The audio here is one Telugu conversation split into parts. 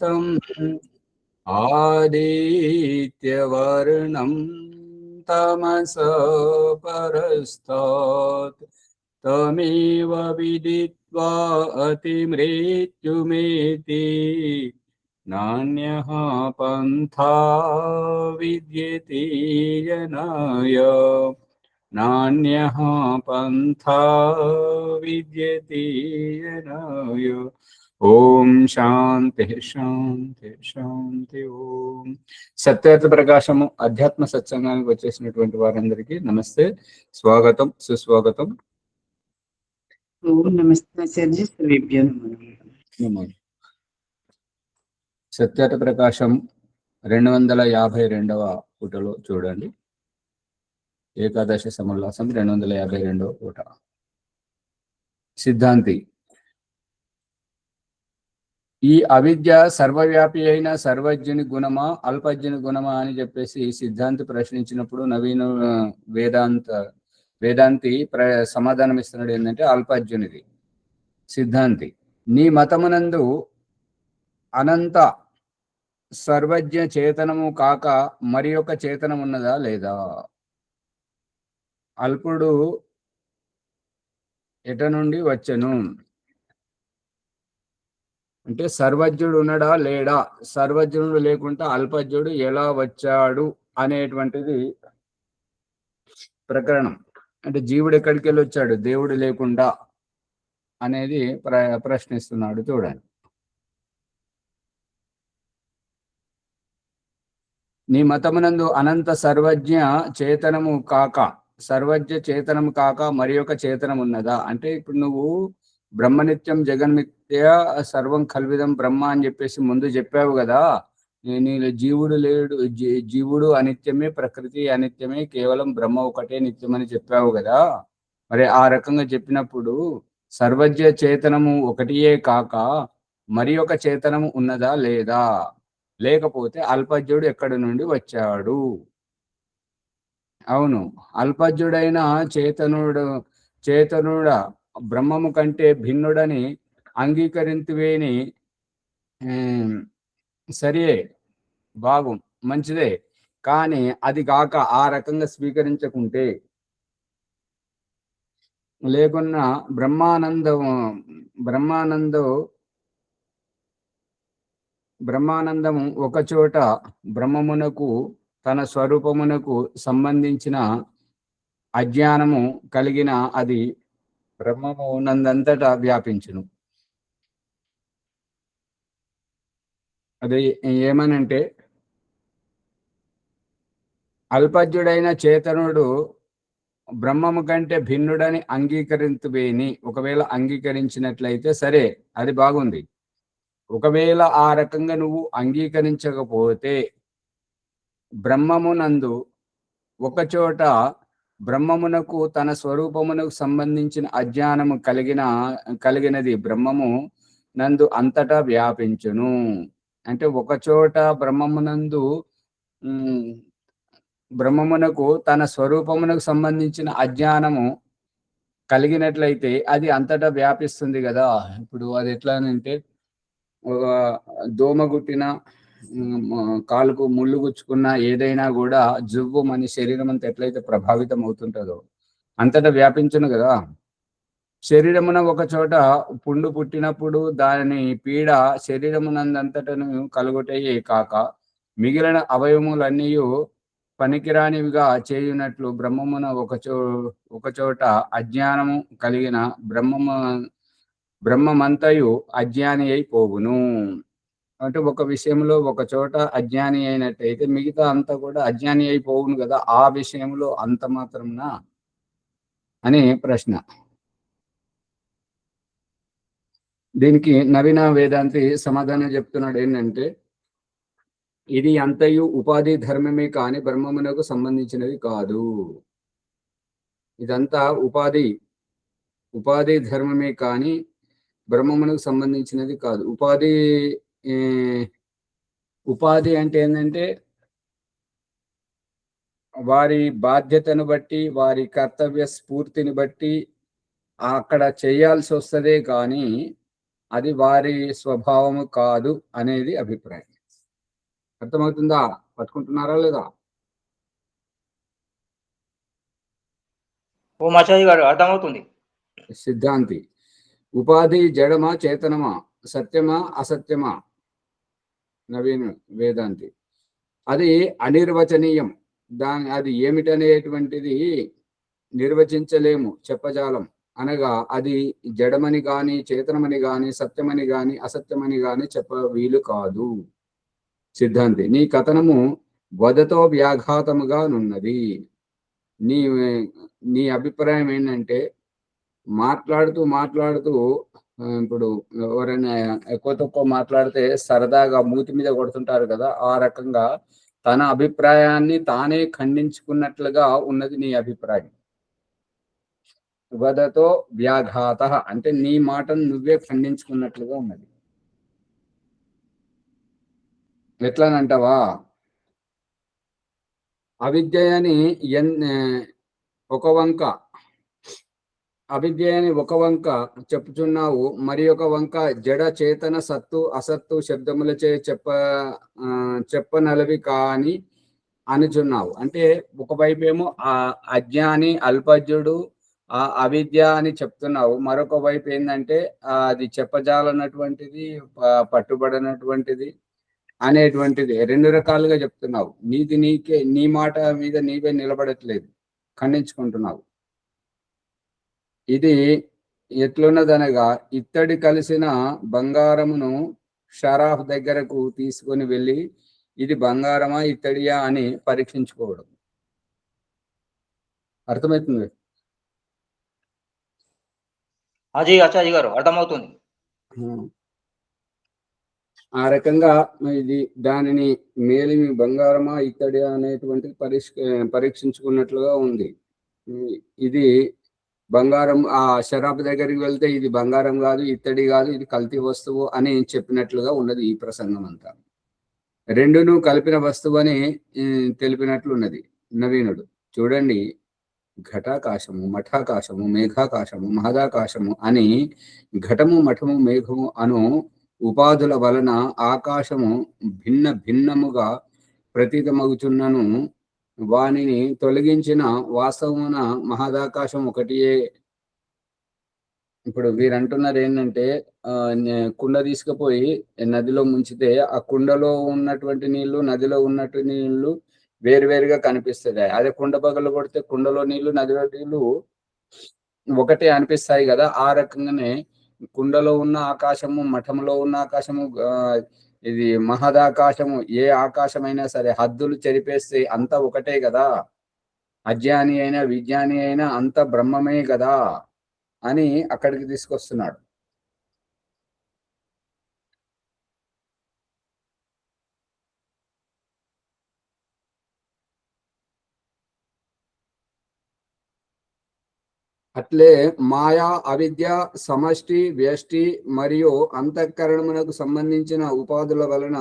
शान्तम् आदित्यवर्णं तमसः परस्तात् तमेव विदित्वा अतिमृत्युमेति नान्यः पन्था विद्यते जनाय नान्यः पन्था विद्यते जनाय। ఓం శాంతి శాంతి శాంతి. ఓం సత్యార్థ ప్రకాశము అధ్యాత్మ సత్సంగానికి వచ్చేసినటువంటి వారందరికీ నమస్తే, స్వాగతం, సుస్వాగతం. ఓం నమస్తే సర్వేభ్యో నమః. సత్యార్థ ప్రకాశం 252వ పూటలో చూడండి. ఏకాదశి సమోల్లాసం 252వ పూట. సిద్ధాంతి, ఈ అవిద్య సర్వవ్యాపి అయిన సర్వజ్ఞుని గుణమా అల్పజ్ఞుని గుణమా అని చెప్పేసి సిద్ధాంతి ప్రశ్నించినప్పుడు నవీన వేదాంతి సమాధానం ఇస్తున్నాడు ఏంటంటే అల్పజ్ఞునిది. సిద్ధాంతి, నీ మతమునందు అనంత సర్వజ్ఞ చేతనము కాక మరి ఒక చేతనం ఉన్నదా లేదా? అల్పుడు ఎట నుండి వచ్చెను అంటే సర్వజ్ఞుడు ఉన్నాడా లేడా, సర్వజ్ఞుడు లేకుండా అల్పజ్ఞుడు ఎలా వచ్చాడు అనేటువంటిది ప్రకరణం. అంటే జీవుడు ఎక్కడికి వెళ్ళి వచ్చాడు దేవుడు లేకుండా అనేది ప్రశ్నిస్తున్నాడు. చూడండి, నీ మతమునందు అనంత సర్వజ్ఞ చేతనము కాక, సర్వజ్ఞ చేతనము కాక మరి ఒక చేతనం ఉన్నదా అంటే ఇప్పుడు నువ్వు బ్రహ్మనిత్యం జగన్మిత్య సర్వం కల్విదం బ్రహ్మ అని చెప్పేసి ముందు చెప్పావు కదా. నేను జీవుడు లేడు, జీవుడు అనిత్యమే, ప్రకృతి అనిత్యమే, కేవలం బ్రహ్మ ఒకటే నిత్యం అని చెప్పావు కదా. మరి ఆ రకంగా చెప్పినప్పుడు సర్వజ్ఞ చేతనము ఒకటియే కాక మరి ఒక చేతనము ఉన్నదా లేదా? లేకపోతే అల్పజ్ఞుడు ఎక్కడి నుండి వచ్చాడు? అవును, అల్పజ్ఞుడైన చేతనుడ బ్రహ్మము కంటే భిన్నుడని అంగీకరించువేని సరియే, బాగు, మంచిదే. కానీ అది కాక ఆ రకంగా స్వీకరించకుంటే లేకున్నా బ్రహ్మానందము ఒకచోట బ్రహ్మమునకు తన స్వరూపమునకు సంబంధించిన అజ్ఞానము కలిగిన అది బ్రహ్మము నందంతటా వ్యాపించును. అది ఏమనంటే అల్పజ్ఞుడైన చేతనుడు బ్రహ్మము కంటే భిన్నుడని అంగీకరించువేని, ఒకవేళ అంగీకరించినట్లయితే సరే, అది బాగుంది. ఒకవేళ ఆ రకంగా నువ్వు అంగీకరించకపోతే బ్రహ్మమునందు ఒకచోట బ్రహ్మమునకు తన స్వరూపమునకు సంబంధించిన అజ్ఞానము కలిగినది బ్రహ్మము నందు అంతటా వ్యాపించును. అంటే ఒకచోట బ్రహ్మమునకు తన స్వరూపమునకు సంబంధించిన అజ్ఞానము కలిగినట్లయితే అది అంతటా వ్యాపిస్తుంది కదా. ఇప్పుడు అది ఎట్లా అంటే దోమ గుట్టిన, కాలుకు ముళ్ళు గుచ్చుకున్న ఏదైనా కూడా జువ్వు మన శరీరం అంతా ఎట్లయితే ప్రభావితం అవుతుంటుందో అంతటా వ్యాపించును కదా. శరీరమున ఒక చోట పుండు పుట్టినప్పుడు దాని పీడ శరీరమునందంతటను కలుగుటయే కాక మిగిలిన అవయవములన్నీ పనికిరానివిగా చేయునట్లు బ్రహ్మమున ఒకచోట అజ్ఞానము కలిగిన బ్రహ్మమంతయు అజ్ఞాని అయిపోవును. అంటే ఒక విషయంలో ఒక చోట అజ్ఞాని అయినట్టయితే మిగతా అంతా కూడా అజ్ఞాని అయిపోవును కదా. ఆ విషయంలో అంత మాత్రంనా అని ప్రశ్న. దీనికి నవీన వేదాంతి సమాధానం చెప్తున్నాడు ఏంటంటే ఇది అంతయు ఉపాధి ధర్మమే కాని బ్రహ్మమునకు సంబంధించినది కాదు. ఇదంతా ఉపాధి ధర్మమే కాని బ్రహ్మమునకు సంబంధించినది కాదు. ఉపాధి అంటే ఏంటంటే వారి బాధ్యతను బట్టి, వారి కర్తవ్య స్ఫూర్తిని బట్టి అక్కడ చేయాల్సి వస్తుందే కానీ అది వారి స్వభావము కాదు అనేది అభిప్రాయం. అర్థమవుతుందా? పట్టుకుంటున్నారా లేదా? ఓ మాచారి గారు అర్థమవుతుంది. సిద్ధాంతి, ఉపాధి జడమా చేతనమా, సత్యమా అసత్యమా? నవీన్ వేదాంతి, అది అనిర్వచనీయం. అది ఏమిటనేటువంటిది నిర్వచించలేము, చెప్పజాలం. అనగా అది జడమని గాని, చేతనమని గాని, సత్యమని గాని, అసత్యమని గాని చెప్ప వీలు కాదు. సిద్ధాంతి, నీ కథనము వదతో వ్యాఘాతముగా నున్నది. నీ నీ అభిప్రాయం ఏంటంటే మాట్లాడుతూ ఇప్పుడు ఎవరైనా ఎక్కువ తక్కువ మాట్లాడితే సరదాగా మూతి మీద కొడుతుంటారు కదా, ఆ రకంగా తన అభిప్రాయాన్ని తానే ఖండించుకున్నట్లుగా ఉన్నది నీ అభిప్రాయం. వదతో వ్యాఘాత అంటే నీ మాటను నువ్వే ఖండించుకున్నట్లుగా ఉన్నది. ఎట్లానంటావా? అవిద్యని ఒక వంక చెప్పుచున్నావు, మరి ఒక వంక జడ చేతన సత్తు అసత్తు శబ్దములచే చెప్పనలవి కాని అనుచున్నావు. అంటే ఒకవైపు ఏమో ఆ అజ్ఞాని అల్పజ్ఞుడు ఆ అవిద్య అని చెప్తున్నావు, మరొక వైపు ఏంటంటే అది చెప్పజాలన్నటువంటిది, పట్టుబడినటువంటిది అనేటువంటిది రెండు రకాలుగా చెప్తున్నావు. నీ మాట మీద నీవే నిలబడట్లేదు, ఖండించుకుంటున్నావు. ఇది ఎట్లున్నదనగా ఇత్తడి కలిసిన బంగారమును షరాఫ్ దగ్గరకు తీసుకొని వెళ్ళి ఇది బంగారమా ఇత్తడియా అని పరీక్షించుకోవడం. అర్థమవుతుంది? అజీ ఆచార్య గారు అర్థమవుతుంది. ఆ రకంగా ఇది దానిని మేలిమి బంగారమా ఇత్తడియా అనేటువంటి పరీక్షించుకున్నట్లుగా ఉంది. ఇది బంగారం, ఆ షరాబ్ దగ్గరికి వెళ్తే ఇది బంగారం కాదు, ఇత్తడి కాదు, ఇది కల్తీ వస్తువు అని చెప్పినట్లుగా ఉన్నది ఈ ప్రసంగం అంతా. రెండును కలిపిన వస్తువు అని తెలిపినట్లున్నది నవీనుడు. చూడండి, ఘటాకాశము, మఠాకాశము, మేఘాకాశము, మహదాకాశము అని ఘటము మఠము మేఘము అను ఉపాధుల వలన ఆకాశము భిన్న భిన్నముగా ప్రతీతమగుచున్నను వానిని తొలగించిన వాస్తవమున మహదాకాశం ఒకటియే. ఇప్పుడు వీరు అంటున్నారు ఏంటంటే కుండ తీసుకుపోయి నదిలో ముంచితే ఆ కుండలో ఉన్నటువంటి నీళ్లు నదిలో ఉన్నటువంటి నీళ్లు వేరువేరుగా కనిపిస్తాయి. అదే కుండ పగలు కొడితే కుండలో నీళ్లు నదిలో నీళ్లు ఒకటే అనిపిస్తాయి కదా. ఆ రకంగానే కుండలో ఉన్న ఆకాశము, మఠంలో ఉన్న ఆకాశము, ఇది మహదాకాశము, ఏ ఆకాశమైనా సరే హద్దులు చెరిపేస్తే అంతా ఒకటే కదా. అజ్ఞాని అయినా విజ్ఞాని అయినా అంత బ్రహ్మమే కదా అని అక్కడికి తీసుకొస్తున్నాడు. అట్లే మాయా అవిద్య సమష్టి వ్యష్టి మరియు అంతఃకరణమునకు సంబంధించిన ఉపాధుల వలన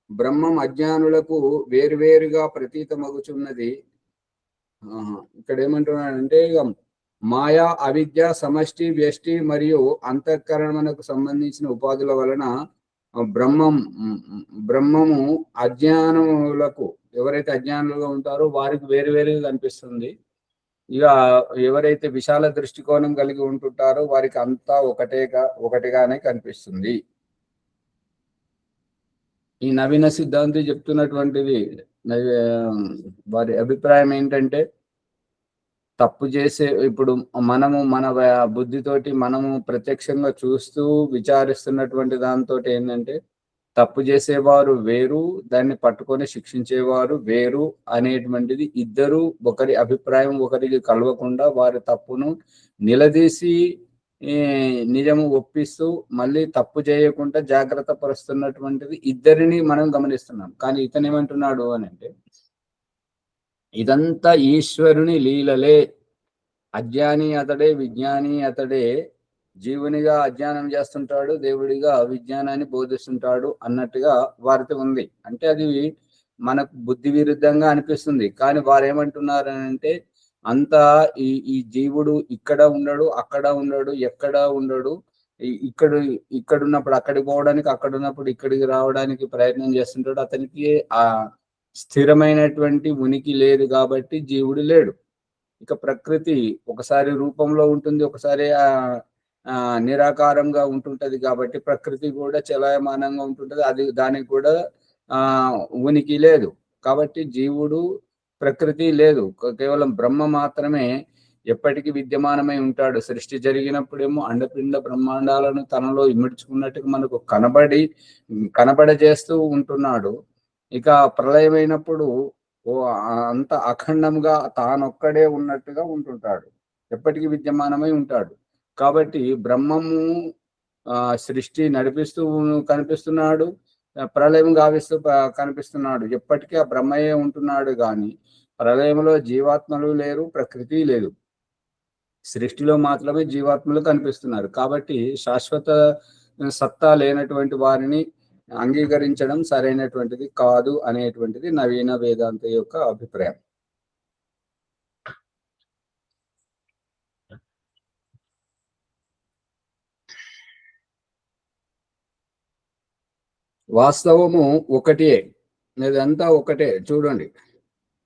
బ్రహ్మం అజ్ఞానులకు వేరువేరుగా ప్రతీతమగుచున్నది. ఇక్కడ ఏమంటున్నాడంటే మాయా అవిద్య సమష్టి వ్యష్టి మరియు అంతఃకరణమునకు సంబంధించిన ఉపాధుల వలన బ్రహ్మము అజ్ఞానులకు, ఎవరైతే అజ్ఞానులుగా ఉంటారో వారికి వేరువేరుగా కనిపిస్తుంది. ఇక ఎవరైతే విశాల దృష్టికోణం కలిగి ఉంటుంటారో వారికి అంతా ఒకటిగానే కనిపిస్తుంది. ఈ నవీన సిద్ధాంతి చెప్తున్నటువంటిది వారి అభిప్రాయం ఏంటంటే తప్పు చేసే, ఇప్పుడు మనము మన బుద్ధితోటి మనము ప్రత్యక్షంగా చూస్తూ విచారిస్తున్నటువంటి దాంతో ఏంటంటే తప్పు చేసేవారు వేరు, దాన్ని పట్టుకొని శిక్షించేవారు వేరు అనేటువంటిది ఇద్దరు ఒకరి అభిప్రాయం ఒకరికి కలవకుండా వారి తప్పును నిలదీసి నిజము ఒప్పిస్తూ మళ్ళీ తప్పు చేయకుండా జాగ్రత్త పరుస్తున్నటువంటిది ఇద్దరిని మనం గమనిస్తున్నాం. కానీ ఇతను ఏమంటున్నాడు అని అంటే ఇదంతా ఈశ్వరుని లీలలే, అజ్ఞాని అతడే విజ్ఞాని అతడే, జీవునిగా అజ్ఞానం చేస్తుంటాడు, దేవుడిగా విజ్ఞానాన్ని బోధిస్తుంటాడు అన్నట్టుగా వారితో ఉంది. అంటే అది మనకు బుద్ధి విరుద్ధంగా అనిపిస్తుంది. కానీ వారు ఏమంటున్నారు అంటే అంతా ఈ జీవుడు ఇక్కడ ఉండడు, అక్కడ ఉండడు, ఎక్కడ ఉండడు, ఇక్కడ ఇక్కడ ఉన్నప్పుడు అక్కడికి పోవడానికి, అక్కడ ఉన్నప్పుడు ఇక్కడికి రావడానికి ప్రయత్నం చేస్తుంటాడు. అతనికి ఆ స్థిరమైనటువంటి ఉనికి లేదు కాబట్టి జీవుడు లేడు. ఇక ప్రకృతి ఒకసారి రూపంలో ఉంటుంది, ఒకసారి నిరాకారంగా ఉంటుంటది కాబట్టి ప్రకృతి కూడా చలాయమానంగా ఉంటుంటది. అది దానికి కూడా ఉనికి లేదు. కాబట్టి జీవుడు, ప్రకృతి లేదు, కేవలం బ్రహ్మ మాత్రమే ఎప్పటికీ విద్యమానమై ఉంటాడు. సృష్టి జరిగినప్పుడేమో అండపిండ బ్రహ్మాండాలను తనలో ఇమిడ్చుకున్నట్టుగా మనకు కనబడజేస్తూ ఉంటున్నాడు. ఇక ప్రళయమైనప్పుడు అంత అఖండంగా తానొక్కడే ఉన్నట్టుగా ఉంటుంటాడు, ఎప్పటికీ విద్యమానమై ఉంటాడు. కాబట్టి బ్రహ్మము సృష్టి నడిపిస్తూ కనిపిస్తున్నాడు, ప్రళయం గావిస్తూ కనిపిస్తున్నాడు. ఎప్పటికీ ఆ బ్రహ్మయే ఉంటున్నాడు కానీ ప్రళయంలో జీవాత్మలు లేరు, ప్రకృతి లేదు. సృష్టిలో మాత్రమే జీవాత్మలు కనిపిస్తున్నారు. కాబట్టి శాశ్వత సత్తా లేనటువంటి వారిని అంగీకరించడం సరైనటువంటిది కాదు అనేటువంటిది నవీన వేదాంత యొక్క అభిప్రాయం. వాస్తవము ఒకటే, ఇదంతా ఒకటే. చూడండి,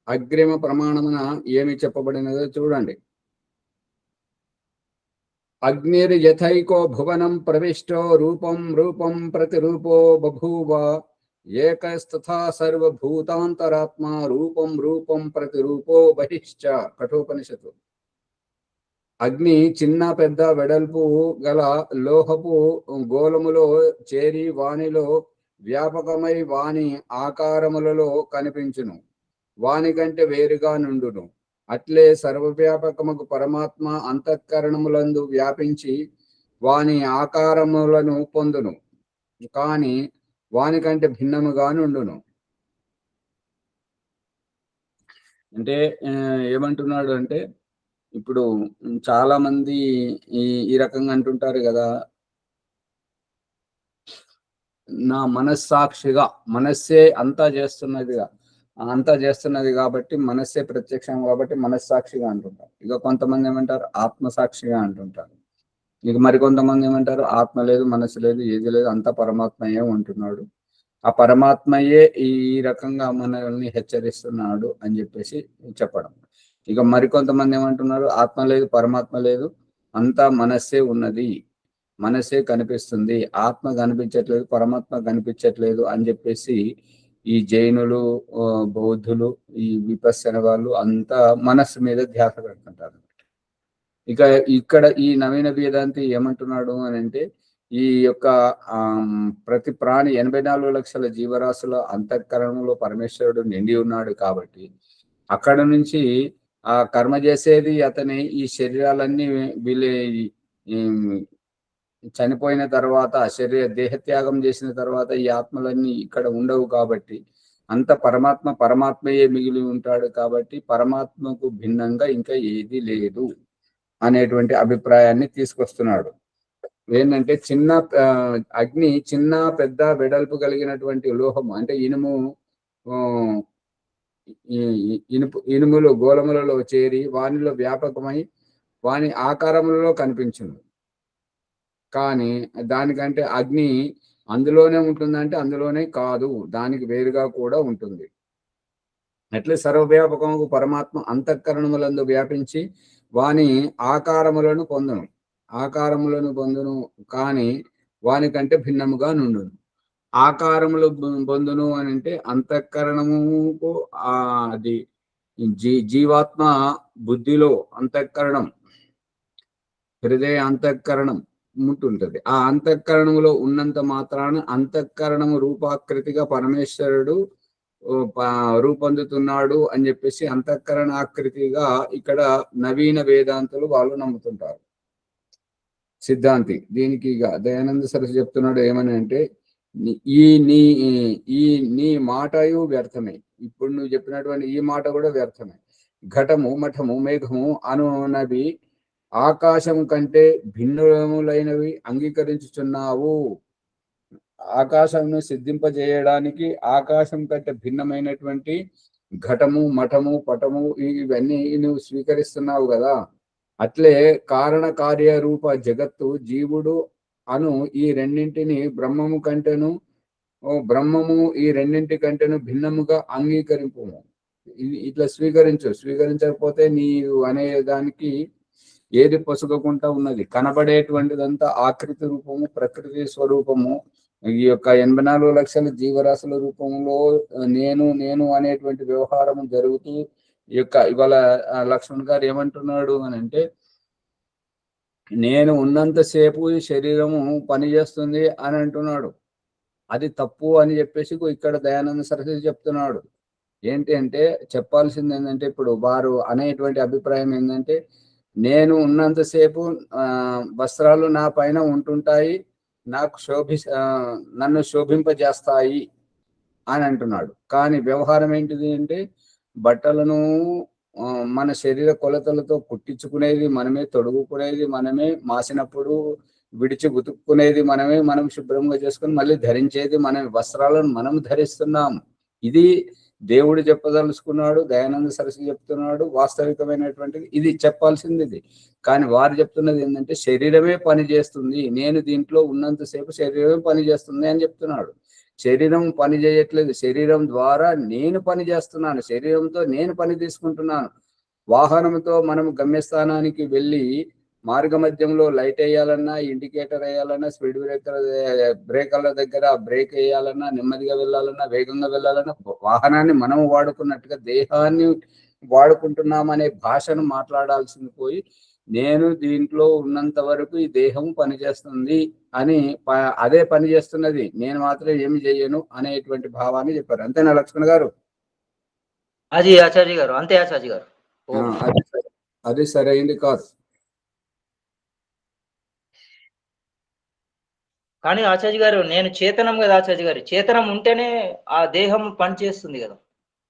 అగ్రిమ ప్రమాణమున ఏమి చెప్పబడినదో చూడండి. అగ్నిర్ యథైకో భువనం ప్రవిష్టో రూపం రూపం ప్రతిరూపో బభూవ ఏకస్తథా సర్వభూతాంతరాత్మ రూపం రూపం ప్రతిరూపో బహిశ్చ. కఠోపనిషత్తు. అగ్ని చిన్న పెద్ద వెడల్పు గల లోహపు గోళములో చేరి వానిలో వ్యాపకమై వాని ఆకారములలో కనిపించును, వాని కంటే వేరుగా నుండును. అట్లే సర్వవ్యాపకముకు పరమాత్మ అంతఃకరణములందు వ్యాపించి వాని ఆకారములను పొందును, కానీ వాని కంటే భిన్నముగా నుండును. అంటే ఏమంటున్నాడు అంటే, ఇప్పుడు చాలా మంది ఈ రకంగా అంటుంటారు కదా, నా మనస్సాక్షిగా, మనస్సే అంతా చేస్తున్నది కాబట్టి, మనస్సే ప్రత్యక్షం కాబట్టి మనస్సాక్షిగా అంటుంటారు. ఇక కొంతమంది ఏమంటారు ఆత్మసాక్షిగా అంటుంటారు. ఇక మరికొంతమంది ఏమంటారు ఆత్మ లేదు, మనస్సు లేదు, ఏది లేదు, అంత పరమాత్మయే ఉంటున్నాడు, ఆ పరమాత్మయే ఈ రకంగా మనల్ని హెచ్చరిస్తున్నాడు అని చెప్పేసి చెప్పడం. ఇక మరికొంతమంది ఏమంటున్నారు ఆత్మ లేదు, పరమాత్మ లేదు, అంతా మనస్సే ఉన్నది, మనసే కనిపిస్తుంది, ఆత్మ కనిపించట్లేదు, పరమాత్మ కనిపించట్లేదు అని చెప్పేసి ఈ జైనులు, బౌద్ధులు, ఈ విపස්සన వాళ్ళు అంతా మనస్సు మీద ధ్యాస పెడుతుంటారు. ఇక ఇక్కడ ఈ నవీన వేదాంతి ఏమంటున్నాడు అని అంటే, ఈ యొక్క ప్రతి ప్రాణి 84 లక్షల జీవరాశుల అంతఃకరణలో పరమేశ్వరుడు నిండి ఉన్నాడు కాబట్టి అక్కడ నుంచి ఆ కర్మ చేసేది అతని ఈ శరీరాలన్నీ వీళ్ళే చనిపోయిన తర్వాత, దేహత్యాగం చేసిన తర్వాత ఈ ఆత్మలన్నీ ఇక్కడ ఉండవు కాబట్టి అంత పరమాత్మయే మిగిలి ఉంటాడు కాబట్టి పరమాత్మకు భిన్నంగా ఇంకా ఏది లేదు అనేటువంటి అభిప్రాయాన్ని తీసుకొస్తున్నాడు. ఏంటంటే అగ్ని చిన్న పెద్ద వెడల్పు కలిగినటువంటి లోహము, అంటే ఇనుములు గోళములలో చేరి వానిలో వ్యాపకమై వాని ఆకారములలో కనిపించింది, కానీ దానికంటే అగ్ని అందులోనే ఉంటుందంటే అందులోనే కాదు, దానికి వేరుగా కూడా ఉంటుంది. అట్లే సర్వవ్యాపకము పరమాత్మ అంతఃకరణములందు వ్యాపించి వాని ఆకారములను పొందును, కానీ వాని కంటే భిన్నముగా నుండును. ఆకారములు పొందును అని అంటే అంతఃకరణముకు అది జీవాత్మ బుద్ధిలో అంతఃకరణం, హృదయ అంతఃకరణం ఉంటుంటది. ఆ అంతఃకరణములో ఉన్నంత మాత్రాన అంతఃకరణము రూపాకృతిగా పరమేశ్వరుడు రూపొందుతున్నాడు అని చెప్పేసి అంతఃకరణ ఆకృతిగా ఇక్కడ నవీన వేదాంతులు వాళ్ళు నమ్ముతుంటారు. సిద్ధాంతి దీనికి ఇక దయానంద సరస్వతి చెప్తున్నాడు ఏమని అంటే, నీ మాటయు వ్యర్థమే, ఇప్పుడు నువ్వు చెప్పినటువంటి ఈ మాట కూడా వ్యర్థమే. ఘటము మఠము మేఘము అనునవి ఆకాశము కంటే భిన్నములైనవి అంగీకరించుచున్నావు. ఆకాశంను సిద్ధింపజేయడానికి ఆకాశం కంటే భిన్నమైనటువంటి ఘటము మఠము పటము ఇవన్నీ నువ్వు స్వీకరిస్తున్నావు కదా. అట్లే కారణ కార్య రూప జగత్తు జీవుడు అను ఈ రెండింటిని బ్రహ్మము కంటేను బ్రహ్మము ఈ రెండింటి కంటేను భిన్నముగా అంగీకరింపు. ఇట్లా స్వీకరించకపోతే నీవు అనే దానికి ఏది పొసగకుండా ఉన్నది. కనబడేటువంటిదంతా ఆకృతి రూపము, ప్రకృతి స్వరూపము. ఈ యొక్క 84 లక్షల జీవరాశుల రూపంలో నేను నేను అనేటువంటి వ్యవహారం జరుగుతూ ఈ యొక్క ఇవాళ లక్ష్మణ్ గారు ఏమంటున్నాడు అని అంటే, నేను ఉన్నంతసేపు ఈ శరీరము పనిచేస్తుంది అని అంటున్నాడు. అది తప్పు అని చెప్పేసి ఇక్కడ దయానంద సరస్వతి చెప్తున్నాడు. ఏంటి అంటే చెప్పాల్సింది ఏంటంటే, ఇప్పుడు వారు అనేటువంటి అభిప్రాయం ఏంటంటే, నేను ఉన్నంతసేపు వస్త్రాలు నా పైన ఉంటుంటాయి, నాకు నన్ను శోభింపజేస్తాయి అని అంటున్నాడు. కానీ వ్యవహారం ఏంటిది అంటే, బట్టలను మన శరీర కొలతలతో కుట్టించుకునేది మనమే, తొడుగుకునేది మనమే, మాసినప్పుడు విడిచి ఉతుక్కునేది మనమే, మనం శుభ్రంగా చేసుకుని మళ్ళీ ధరించేది మనమే, వస్త్రాలను మనం ధరిస్తున్నాం. ఇది దేవుడు చెప్పదలుచుకున్నాడు, దయానంద సరస్వతి చెప్తున్నాడు. వాస్తవికమైనటువంటిది ఇది చెప్పాల్సింది ఇది. కానీ వారు చెప్తున్నది ఏంటంటే, శరీరమే పని చేస్తుంది, నేను దీంట్లో ఉన్నంతసేపు శరీరమే పని చేస్తుంది అని చెప్తున్నాడు. శరీరం పని చేయట్లేదు, శరీరం ద్వారా నేను పని చేస్తున్నాను, శరీరంతో నేను పని తీసుకుంటున్నాను. వాహనంతో మనం గమ్యస్థానానికి వెళ్ళి మార్గ మధ్యంలో లైట్ వేయాలన్నా, ఇండికేటర్ వేయాలన్నా, స్పీడ్ బ్రేకర్ల దగ్గర బ్రేక్ వేయాలన్నా, నెమ్మదిగా వెళ్ళాలన్నా, వేగంగా వెళ్ళాలన్నా, వాహనాన్ని మనం వాడుకున్నట్టుగా దేహాన్ని వాడుకుంటున్నామనే భాషను మాట్లాడాల్సింది పోయి, నేను దీంట్లో ఉన్నంత వరకు ఈ దేహం పనిచేస్తుంది అని అదే పని చేస్తున్నది, నేను మాత్రం ఏమి చెయ్యను అనేటువంటి భావాన్ని చెప్పారు. అంతేనా లక్ష్మణ్ గారు? అది ఆచార్య గారు, అంతే ఆచార్య గారు. అది సరైంది కాదు. కానీ ఆచార్య గారు, నేను చేతనం కదా ఆచార్య గారు, చేతనం ఉంటేనే ఆ దేహం పనిచేస్తుంది కదా.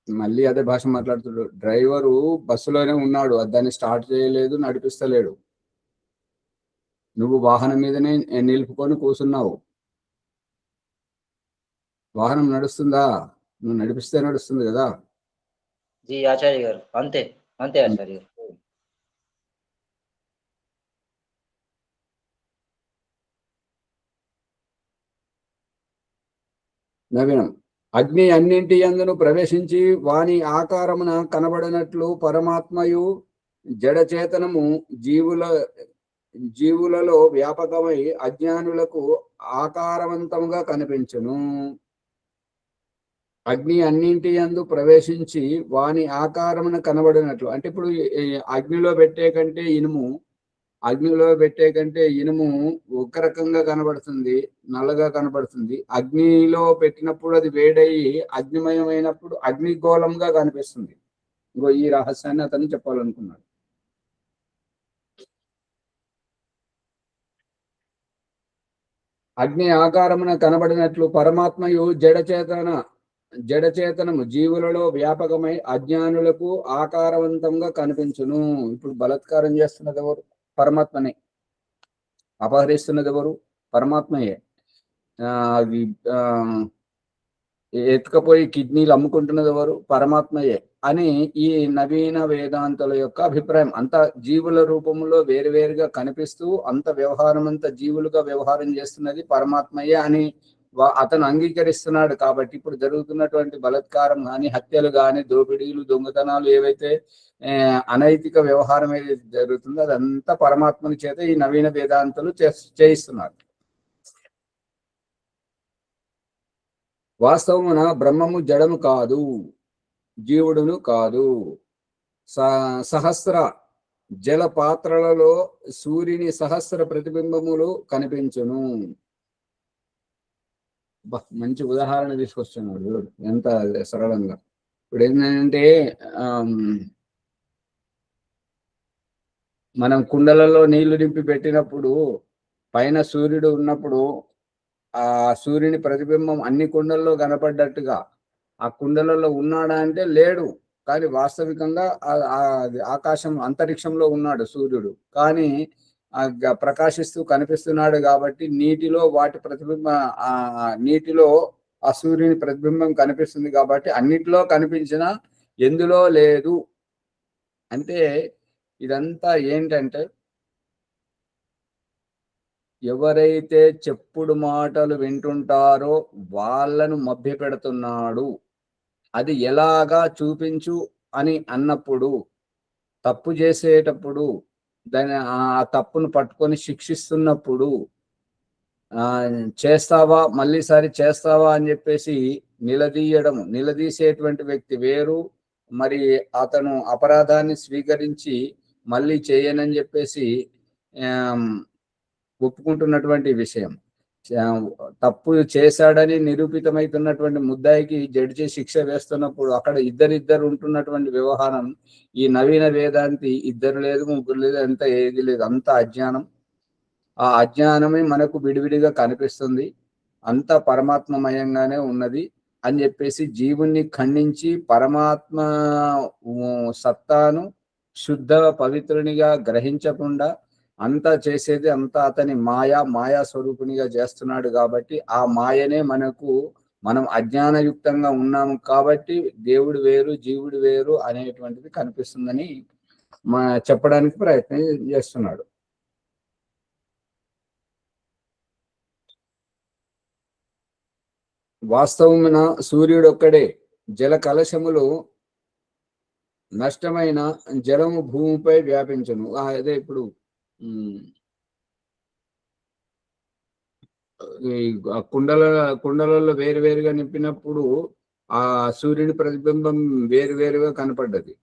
మళ్ళీ అదే భాష మాట్లాడుతాడు. డ్రైవరు బస్సులోనే ఉన్నాడు, దాన్ని స్టార్ట్ చేయలేదు, నడిపిస్తలేడు. నువ్వు వాహనం మీదనే నిలుపుకొని కూర్చున్నావు. వాహనం నడుస్తుందా? నువ్వు నడిపిస్తే నడుస్తుంది కదా. జీ ఆచార్య గారు, అంతే అంతే ఆచార్య గారు. నవీనం. అగ్ని అన్నింటి యందును ప్రవేశించి వాని ఆకారమున కనబడినట్లు పరమాత్మయు జడచేతనము జీవులలో వ్యాపకమై అజ్ఞానులకు ఆకారవంతంగా కనిపించును. అగ్ని అన్నింటి యందు ప్రవేశించి వాని ఆకారమున కనబడినట్లు అంటే, ఇప్పుడు అగ్నిలో పెట్టే కంటే ఇనుము ఒక రకంగా కనబడుతుంది, నల్లగా కనబడుతుంది. అగ్నిలో పెట్టినప్పుడు అది వేడయి అగ్నిమయమైనప్పుడు అగ్నిగోళంగా కనిపిస్తుంది. ఇంకో ఈ రహస్యాన్ని అతను చెప్పాలనుకున్నాడు. అగ్ని ఆకారమున కనబడినట్లు పరమాత్మయు జడచేతనము జీవులలో వ్యాపకమై అజ్ఞానులకు ఆకారవంతంగా కనిపించును. ఇప్పుడు బలత్కారం చేస్తున్నది ఎవరు? పరమాత్మనే. అపహరిస్తున్నది ఎవరు? పరమాత్మయే. అవి ఎత్తుకపోయి కిడ్నీలు అమ్ముకుంటున్నది ఎవరు? పరమాత్మయే అని ఈ నవీన వేదాంతుల యొక్క అభిప్రాయం. అంత జీవుల రూపంలో వేరువేరుగా కనిపిస్తూ అంత వ్యవహారం అంతా జీవులుగా వ్యవహారం చేస్తున్నది పరమాత్మయే అని అతను అంగీకరిస్తున్నాడు. కాబట్టి ఇప్పుడు జరుగుతున్నటువంటి బలత్కారం కానీ, హత్యలు కానీ, దోపిడీలు, దొంగతనాలు ఏవైతే అనైతిక వ్యవహారం ఏదైతే జరుగుతుందో అదంతా పరమాత్మని చేత ఈ నవీన వేదాంతులు చేయిస్తున్నారు. వాస్తవమున బ్రహ్మము జడము కాదు, జీవుడును కాదు. సహస్ర జల పాత్రలలో సూర్యుని సహస్ర ప్రతిబింబములు కనిపించును. మంచి ఉదాహరణ తీసుకొస్తున్నాడు ఎంత సరళంగా. ఇప్పుడు ఏంటంటే మనం కుండలలో నీళ్లు నింపి పెట్టినప్పుడు పైన సూర్యుడు ఉన్నప్పుడు ఆ సూర్యుని ప్రతిబింబం అన్ని కుండల్లో కనపడ్డట్టుగా ఆ కుండలలో ఉన్నాడా అంటే లేడు. కానీ వాస్తవికంగా ఆకాశం అంతరిక్షంలో ఉన్నాడు సూర్యుడు. కానీ ప్రకాశిస్తూ కనిపిస్తున్నాడు కాబట్టి నీటిలో వాటి నీటిలో ఆ సూర్యుని ప్రతిబింబం కనిపిస్తుంది కాబట్టి అన్నిటిలో కనిపించినా ఎందులో లేదు. అంటే ఇదంతా ఏంటంటే ఎవరైతే చెప్పుడు మాటలు వింటుంటారో వాళ్ళను మభ్యపెడుతున్నాడు. అది ఎలాగా చూపించు అని అన్నప్పుడు, తప్పు చేసేటప్పుడు దాని ఆ తప్పును పట్టుకొని శిక్షిస్తున్నప్పుడు చేస్తావా మళ్ళీసారి చేస్తావా అని చెప్పేసి నిలదీసేటువంటి వ్యక్తి వేరు. మరి అతను అపరాధాన్ని స్వీకరించి మళ్ళీ చేయనని చెప్పేసి ఒప్పుకుంటున్నటువంటి విషయం. తప్పు చేశాడని నిరూపితమైతున్నటువంటి ముద్దాయికి జడ్జి శిక్ష వేస్తున్నప్పుడు అక్కడ ఇద్దరు ఉంటున్నటువంటి వ్యవహారం ఈ నవీన వేదాంతి ఇద్దరు లేదు, ముగ్గురు లేదు, అంత ఏది లేదు, అంత అజ్ఞానం. ఆ అజ్ఞానమే మనకు విడివిడిగా కనిపిస్తుంది, అంత పరమాత్మమయంగానే ఉన్నది అని చెప్పేసి జీవుణ్ణి ఖండించి పరమాత్మ సత్తాను శుద్ధ పవిత్రునిగా గ్రహించకుండా అంతా చేసేది అంతా అతని మాయా స్వరూపునిగా చేస్తున్నాడు. కాబట్టి ఆ మాయనే మనం అజ్ఞానయుక్తంగా ఉన్నాము కాబట్టి దేవుడు వేరు జీవుడు వేరు అనేటువంటిది కనిపిస్తుందని చెప్పడానికి ప్రయత్నం చేస్తున్నాడు. వాస్తవమున సూర్యుడు ఒక్కడే. జల కలశములు నష్టమైన జలము భూమిపై వ్యాపించను. అదే ఇప్పుడు కుండలలో వేరువేరుగా నింపినప్పుడు ఆ సూర్యుని ప్రతిబింబం వేరువేరుగా కనపడ్డది.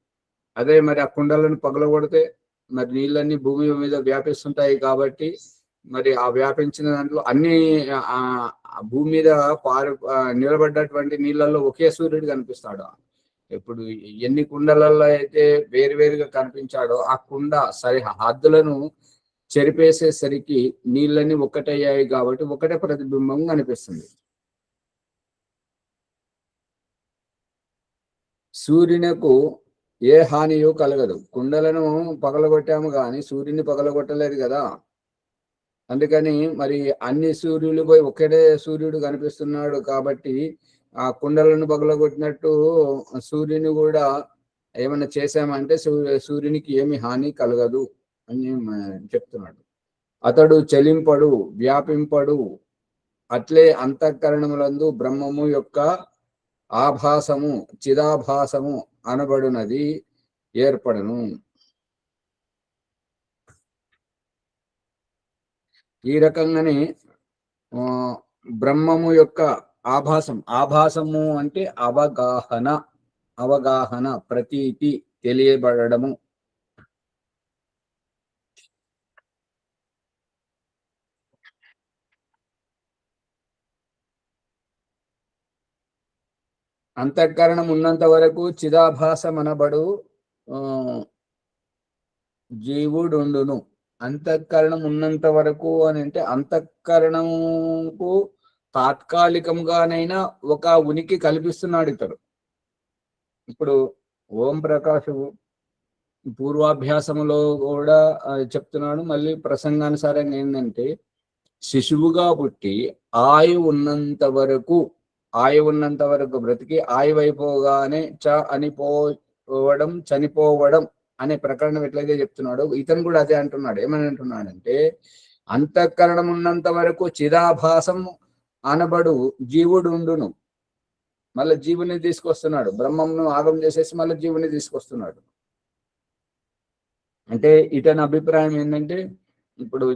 అదే మరి ఆ కుండలను పగలగొడితే మరి నీళ్ళన్నీ భూమి మీద వ్యాపిస్తుంటాయి. కాబట్టి మరి ఆ వ్యాపించిన దాంట్లో అన్ని భూమి మీద నిలబడ్డటువంటి నీళ్ళల్లో ఒకే సూర్యుడు కనిపిస్తాడు. ఇప్పుడు ఎన్ని కుండలలో అయితే వేరువేరుగా కనిపించాడో ఆ కుండ హద్దులను చెరిపేసేసరికి నీళ్ళన్నీ ఒక్కటయ్యాయి కాబట్టి ఒకటే ప్రతిబింబం కనిపిస్తుంది. సూర్యునకు ఏ హానియో కలగదు. కుండలను పగలగొట్టాము కానీ సూర్యుని పగలగొట్టలేదు కదా. అందుకని మరి అన్ని సూర్యులు పోయి ఒకటే సూర్యుడు కనిపిస్తున్నాడు కాబట్టి ఆ కుండలను పగలగొట్టినట్టు సూర్యుని కూడా ఏమన్నా చేశామంటే సూర్యునికి ఏమి హాని కలగదు అని చెప్తున్నాడు. అతడు చలింపడు, వ్యాపింపడు. అట్లే అంతఃకరణములందు బ్రహ్మము యొక్క ఆభాసము చిదాభాసము అనబడునది ఏర్పడను. ఈ రకంగానే బ్రహ్మము యొక్క ఆభాసము అంటే అవగాహన ప్రతీతి తెలియబడము. అంతఃకరణం ఉన్నంత వరకు చిదాభాసమనబడు జీవుడుండును. అంతఃకరణం ఉన్నంత వరకు అని అంటే అంతఃకరణకు తాత్కాలికంగానైనా ఒక ఉనికి కల్పిస్తున్నాడు ఇతడు. ఇప్పుడు ఓం ప్రకాశు పూర్వాభ్యాసములో కూడా చెప్తున్నాడు. మళ్ళీ ప్రసంగానుసారంగా ఏంటంటే శిశువుగా పుట్టి ఆయువు ఉన్నంత వరకు బ్రతికి ఆయువైపోగానే చనిపోవడం అనే ప్రకరణం ఎట్లయితే చెప్తున్నాడు ఇతను కూడా అదే అంటున్నాడు. ఏమని అంటున్నాడంటే అంతఃకరణం ఉన్నంత వరకు చిదాభాసం అనబడు జీవుడు ఉండును. మళ్ళీ జీవుని తీసుకొస్తున్నాడు. బ్రహ్మంను ఆగం చేసేసి మళ్ళీ జీవుని తీసుకొస్తున్నాడు. అంటే ఇతని అభిప్రాయం ఏంటంటే ఇప్పుడు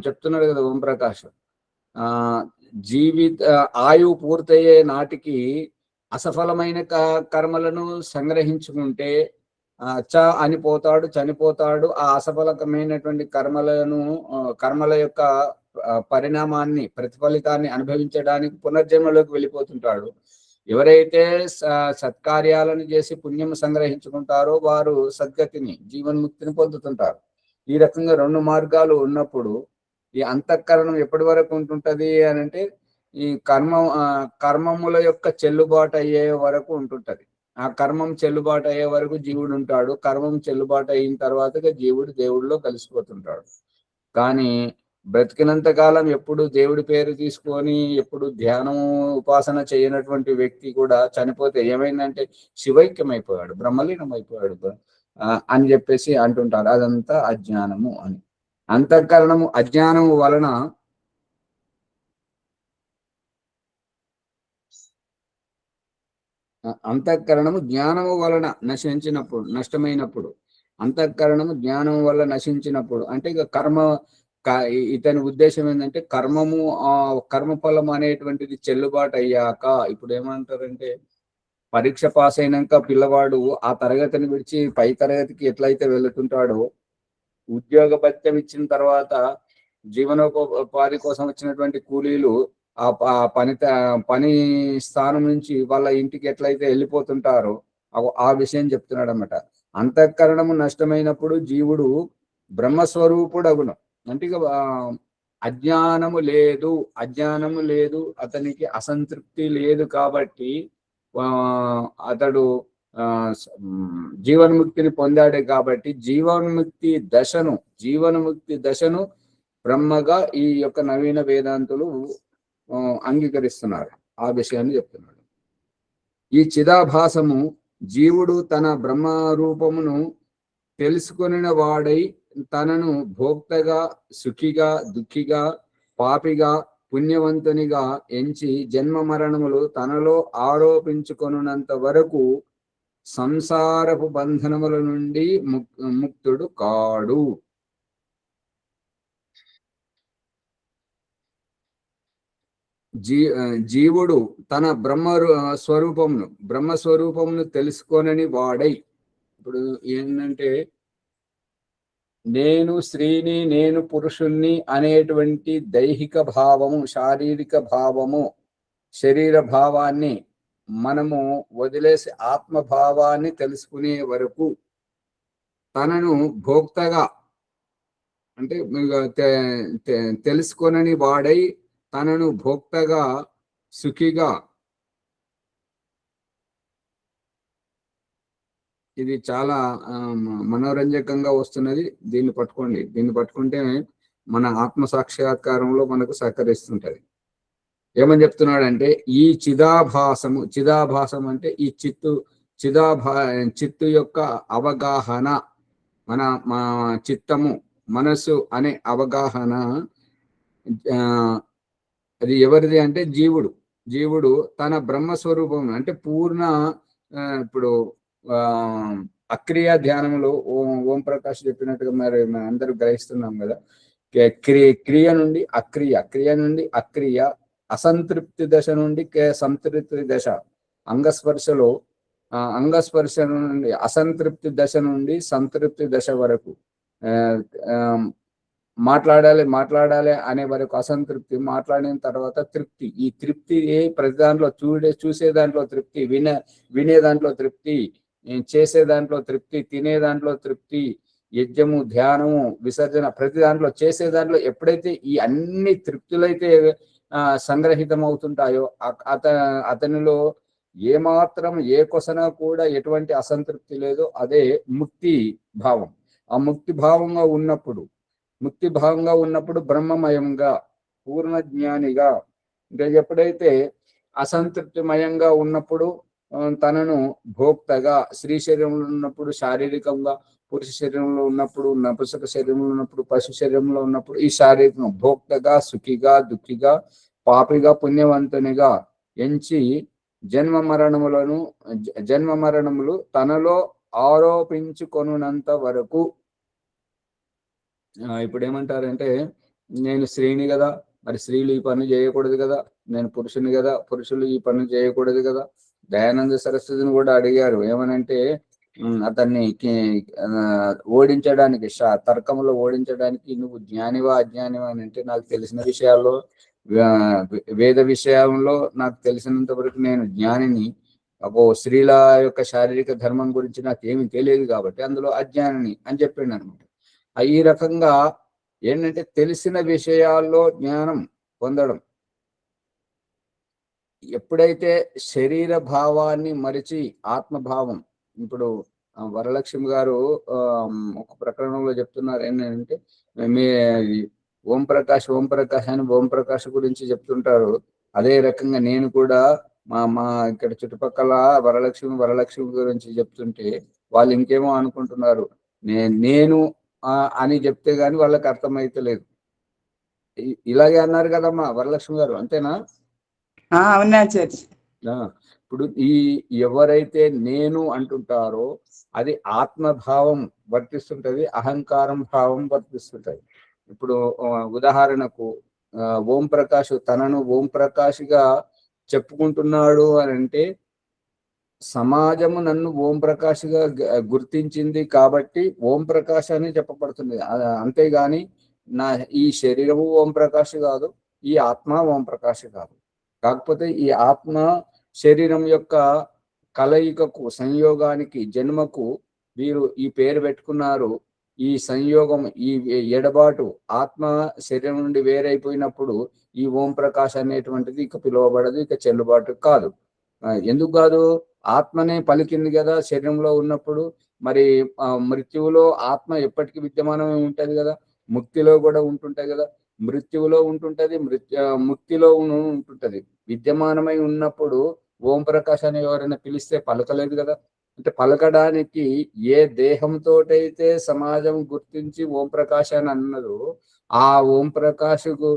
చెప్తున్నాడు కదా ఓం ప్రకాష్, ఆయువు పూర్తయ్యే నాటికి అసఫలమైన కర్మలను సంగ్రహించుకుంటే చనిపోతాడు. ఆ అసఫలమైనటువంటి కర్మల యొక్క పరిణామాన్ని ప్రతిఫలితాన్ని అనుభవించడానికి పునర్జన్మలోకి వెళ్ళిపోతుంటాడు. ఎవరైతే సత్కార్యాలను చేసి పుణ్యం సంగ్రహించుకుంటారో వారు సద్గతిని జీవన్ముక్తిని పొందుతుంటారు. ఈ రకంగా రెండు మార్గాలు ఉన్నప్పుడు ఈ అంతఃకరణం ఎప్పటి వరకు ఉంటుంటది అని అంటే ఈ కర్మముల యొక్క చెల్లుబాటు అయ్యే వరకు ఉంటుంటది. ఆ కర్మం చెల్లుబాటు అయ్యే వరకు జీవుడు ఉంటాడు. కర్మం చెల్లుబాటు అయిన తర్వాత జీవుడు దేవుడిలో కలిసిపోతుంటాడు. కానీ బ్రతికినంత కాలం ఎప్పుడు దేవుడి పేరు తీసుకొని ఎప్పుడు ధ్యానం ఉపాసన చేయనటువంటి వ్యక్తి కూడా చనిపోతే ఏమైందంటే శివైక్యమైపోయాడు, బ్రహ్మలీనం అయిపోయాడు అని చెప్పేసి అంటుంటారు. అదంతా అజ్ఞానము అని. అంతఃకరణము అజ్ఞానము వలన అంతఃకరణము జ్ఞానము వలన నష్టమైనప్పుడు అంతఃకరణము జ్ఞానము వల్ల నశించినప్పుడు అంటే ఇక ఇతని ఉద్దేశం ఏంటంటే కర్మఫలం అనేటువంటిది చెల్లుబాటు అయ్యాక ఇప్పుడు ఏమంటారంటే పరీక్ష పాస్ అయినాక పిల్లవాడు ఆ తరగతిని విడిచి పై తరగతికి ఎట్లయితే వెళుతుంటాడో ఉద్యోగ భత్యం ఇచ్చిన తర్వాత జీవనోపాధి కోసం వచ్చినటువంటి కూలీలు ఆ పని స్థానం నుంచి వాళ్ళ ఇంటికి ఎట్లయితే వెళ్ళిపోతుంటారో ఆ విషయం చెప్తున్నాడు అన్నమాట. అంతఃకరణము నష్టమైనప్పుడు జీవుడు బ్రహ్మస్వరూపుడు అగును. అంటే అజ్ఞానము లేదు అతనికి అసంతృప్తి లేదు కాబట్టి అతడు జీవన్ముక్తిని పొందాడే కాబట్టి జీవన్ముక్తి దశను బ్రహ్మగా ఈ యొక్క నవీన వేదాంతులు అంగీకరిస్తున్నారు. ఆ విషయాన్ని చెప్తున్నాడు. ఈ చిదాభాసము జీవుడు తన బ్రహ్మ రూపమును తెలుసుకొనిన వాడై తనను భోక్తగా, సుఖిగా, దుఃఖిగా, పాపిగా, పుణ్యవంతునిగా ఎంచి జన్మ మరణములు తనలో ఆరోపించుకొనున్నంత వరకు సంసారపు బంధనముల నుండి ముక్తుడు కాడు. జీవుడు తన బ్రహ్మస్వరూపమును తెలుసుకొనని వాడై, ఇప్పుడు ఏంటంటే నేను స్త్రీని, నేను పురుషుణ్ణి అనేటువంటి దైహిక భావము, శారీరక భావము, శరీర భావాన్ని మనము వదిలేసి ఆత్మభావాన్ని తెలుసుకునే వరకు తనను భోక్తగా అంటే తెలుసుకొనని వాడై తనను భోక్తగా, సుఖిగా, ఇది చాలా మనోరంజకంగా వస్తున్నది. దీన్ని పట్టుకుంటే మన ఆత్మ సాక్షాత్కారంలో మనకు సహకరిస్తుంటది. ఏమని చెప్తున్నాడంటే ఈ చిదాభాసం అంటే ఈ చిత్తు యొక్క అవగాహన, మా చిత్తము, మనసు అనే అవగాహన అది ఎవరిది అంటే జీవుడు తన బ్రహ్మస్వరూపం అంటే పూర్ణ ఇప్పుడు అక్రియ ధ్యానంలో ఓం ప్రకాష్ చెప్పినట్టుగా మరి అందరూ గ్రహిస్తున్నాం కదా. క్రియ నుండి అక్రియ, అసంతృప్తి దశ నుండి సంతృప్తి దశ, అంగస్పర్శ నుండి అసంతృప్తి దశ నుండి సంతృప్తి దశ వరకు, మాట్లాడాలి అనే వరకు అసంతృప్తి, మాట్లాడిన తర్వాత తృప్తి. ఈ తృప్తి ప్రతి దాంట్లో చూసే దాంట్లో తృప్తి, వినే దాంట్లో తృప్తి, చేసే దాంట్లో తృప్తి, తినే దాంట్లో తృప్తి, యజ్ఞము, ధ్యానము, విసర్జన, ప్రతి దాంట్లో చేసే దాంట్లో ఎప్పుడైతే ఈ అన్ని తృప్తులైతే సంగ్రహితం అవుతుంటాయో అతనిలో ఏమాత్రం ఏ కొసన కూడా ఎటువంటి అసంతృప్తి లేదో అదే ముక్తి భావం. ఆ ముక్తి భావంగా ఉన్నప్పుడు బ్రహ్మమయంగా, పూర్ణ జ్ఞానిగా, ఇంకా ఎప్పుడైతే అసంతృప్తిమయంగా ఉన్నప్పుడు తనను భోక్తగా, స్త్రీ శరీరంలో ఉన్నప్పుడు శారీరకంగా, పురుష శరీరంలో ఉన్నప్పుడు నపుంసక శరీరంలో ఉన్నప్పుడు, పశు శరీరంలో ఉన్నప్పుడు ఈ శారీరకం భోక్తగా, సుఖిగా, దుఃఖిగా, పాపిగా, పుణ్యవంతునిగా ఎంచి జన్మ మరణములు తనలో ఆరోపించుకొనున్నంత వరకు. ఇప్పుడు ఏమంటారంటే నేను స్త్రీని కదా, మరి స్త్రీలు ఈ పని చేయకూడదు కదా, నేను పురుషుని కదా, పురుషులు ఈ పని చేయకూడదు కదా. దయానంద సరస్వతిని కూడా అడిగారు ఏమనంటే అతన్ని ఓడించడానికి, తర్కంలో ఓడించడానికి, నువ్వు జ్ఞానివా అజ్ఞానివా అని అంటే నాకు తెలిసిన విషయాల్లో, వేద విషయంలో నాకు తెలిసినంత వరకు నేను జ్ఞానిని, స్త్రీల యొక్క శారీరక ధర్మం గురించి నాకు ఏమీ తెలియదు కాబట్టి అందులో అజ్ఞానిని అని చెప్పిండు అనమాట. ఈ రకంగా ఏంటంటే తెలిసిన విషయాల్లో జ్ఞానం పొందడం, ఎప్పుడైతే శరీర భావాన్ని మరిచి ఆత్మభావం. ఇప్పుడు వరలక్ష్మి గారు ఒక ప్రకరణంలో చెప్తున్నారు ఏంటంటే ఓం ప్రకాష్ అని ఓం ప్రకాష్ గురించి చెప్తుంటారు. అదే రకంగా నేను కూడా మా ఇక్కడ చుట్టుపక్కల వరలక్ష్మి గురించి చెప్తుంటే వాళ్ళు ఇంకేమో అనుకుంటున్నారు, నేను అని చెప్తే గాని వాళ్ళకి అర్థమైతే లేదు. ఇలాగే అన్నారు కదమ్మా వరలక్ష్మి గారు, అంతేనా? అవునా ఇప్పుడు ఎవరైతే నేను అంటుంటారో అది ఆత్మభావం వర్తిస్తుంటది, అహంకారం భావం వర్తిస్తుంటది. ఇప్పుడు ఉదాహరణకు ఓం ప్రకాష్ తనను ఓం ప్రకాష్గా చెప్పుకుంటున్నాడు అని అంటే సమాజము నన్ను ఓం ప్రకాష్గా గుర్తించింది కాబట్టి ఓం ప్రకాష్ అని చెప్పబడుతుంది. అంతేగాని ఈ శరీరము ఓం ప్రకాష్ కాదు, ఈ ఆత్మ ఓం ప్రకాష్ కాదు. కాకపోతే ఈ ఆత్మ శరీరం యొక్క కలయికకు, సంయోగానికి, జన్మకు వీరు ఈ పేరు పెట్టుకున్నారు. ఈ సంయోగం, ఈ ఎడబాటు ఆత్మ శరీరం నుండి వేరైపోయినప్పుడు ఈ ఓం ప్రకాష్ అనేటువంటిది ఇక పిలువబడదు, ఇక చెల్లుబాటు కాదు. ఎందుకు కాదు? ఆత్మనే పలికింది కదా శరీరంలో ఉన్నప్పుడు. మరి మృత్యువులో ఆత్మ ఎప్పటికీ విద్యమానమై ఉంటది కదా, ముక్తిలో కూడా ఉంటుంటది కదా, మృత్యువులో ఉంటుంటది, ముక్తిలో ఉంటుంటది. విద్యమానమై ఉన్నప్పుడు ఓం ప్రకాష్ అని ఎవరైనా పిలిస్తే పలకలేదు కదా. అంటే పలకడానికి ఏ దేహంతోటైతే సమాజం గుర్తించి ఓం ప్రకాష్ అని అన్నదో ఆ ఓం ప్రకాష్కు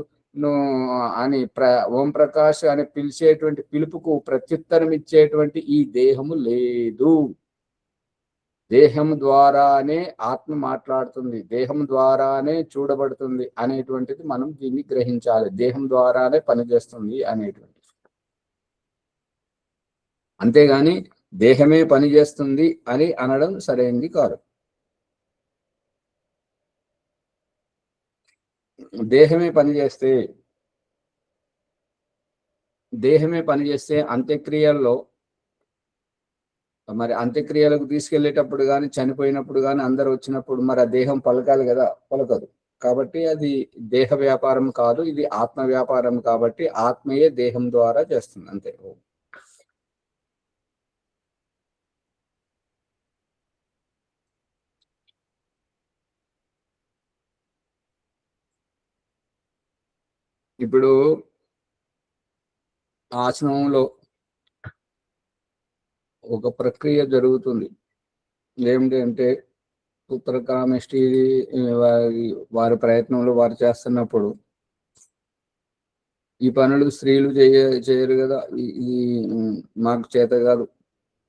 ఓం ప్రకాష్ అని పిలిచేటువంటి పిలుపుకు ప్రత్యుత్తరం ఇచ్చేటువంటి ఈ దేహము లేదు. దేహం ద్వారానే ఆత్మ మాట్లాడుతుంది, దేహం ద్వారానే చూడబడుతుంది అనేటువంటిది మనం దీన్ని గ్రహించాలి. దేహం ద్వారానే పనిచేస్తుంది అనేటువంటిది. అంతేగాని దేహమే పనిచేస్తుంది అని అనడం సరైనది కాదు. దేహమే పనిచేస్తే అంత్యక్రియల్లో మరి అంత్యక్రియలకు తీసుకెళ్లేటప్పుడు కానీ, చనిపోయినప్పుడు కానీ అందరు వచ్చినప్పుడు మరి ఆ దేహం పలకాలి కదా, పలకదు. కాబట్టి అది దేహ వ్యాపారం కాదు, ఇది ఆత్మ వ్యాపారం. కాబట్టి ఆత్మయే దేహం ద్వారా చేస్తుంది, అంతే. ఇప్పుడు ఆశ్రమంలో ఒక ప్రక్రియ జరుగుతుంది. ఏమిటంటే పుత్రకామేష్టి వారి ప్రయత్నంలో వారు చేస్తున్నప్పుడు ఈ పనులు స్త్రీలు చేయరు కదా, ఈ మాకు చేత కాదు